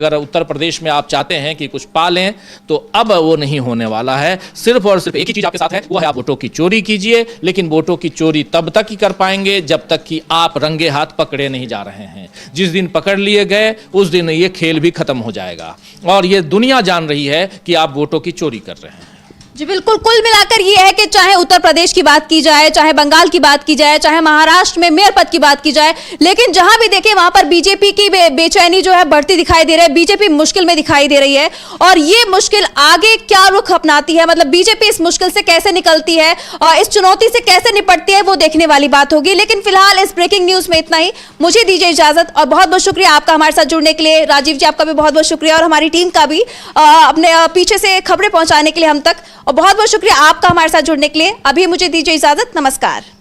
अगर उत्तर प्रदेश में आप चाहते हैं कि कुछ पा लें तो अब वो नहीं होने वाला है। सिर्फ और सिर्फ एक ही चीज आपके साथ है, वो है आप वोटों की चोरी कीजिए, लेकिन वोटों की चोरी तब तक ही कर पाएंगे जब तक कि आप रंगे हाथ पकड़े नहीं जा रहे हैं। जिस दिन पकड़ लिए गए उस दिन ये खेल भी खत्म हो जाएगा, और ये दुनिया जान रही है कि आप वोटों की चोरी कर रहे हैं। जी बिल्कुल, कुल मिलाकर ये है कि चाहे उत्तर प्रदेश की बात की जाए, चाहे बंगाल की बात की जाए, चाहे महाराष्ट्र में मेयर पद की बात की जाए, लेकिन जहां भी देखें वहां पर बीजेपी की बेचैनी जो है बढ़ती दिखाई दे रही है। बीजेपी मुश्किल में दिखाई दे रही है, और ये मुश्किल आगे क्या रुख अपनाती है, मतलब बीजेपी इस मुश्किल से कैसे निकलती है और इस चुनौती से कैसे निपटती है, वो देखने वाली बात होगी। लेकिन फिलहाल इस ब्रेकिंग न्यूज में इतना ही, मुझे दीजिए इजाजत, और बहुत बहुत शुक्रिया आपका हमारे साथ जुड़ने के लिए। राजीव जी आपका भी बहुत बहुत शुक्रिया, और हमारी टीम का भी अपने पीछे से खबरें पहुंचाने के लिए हम तक, और बहुत बहुत शुक्रिया आपका हमारे साथ जुड़ने के लिए। अभी मुझे दीजिए इजाजत, नमस्कार।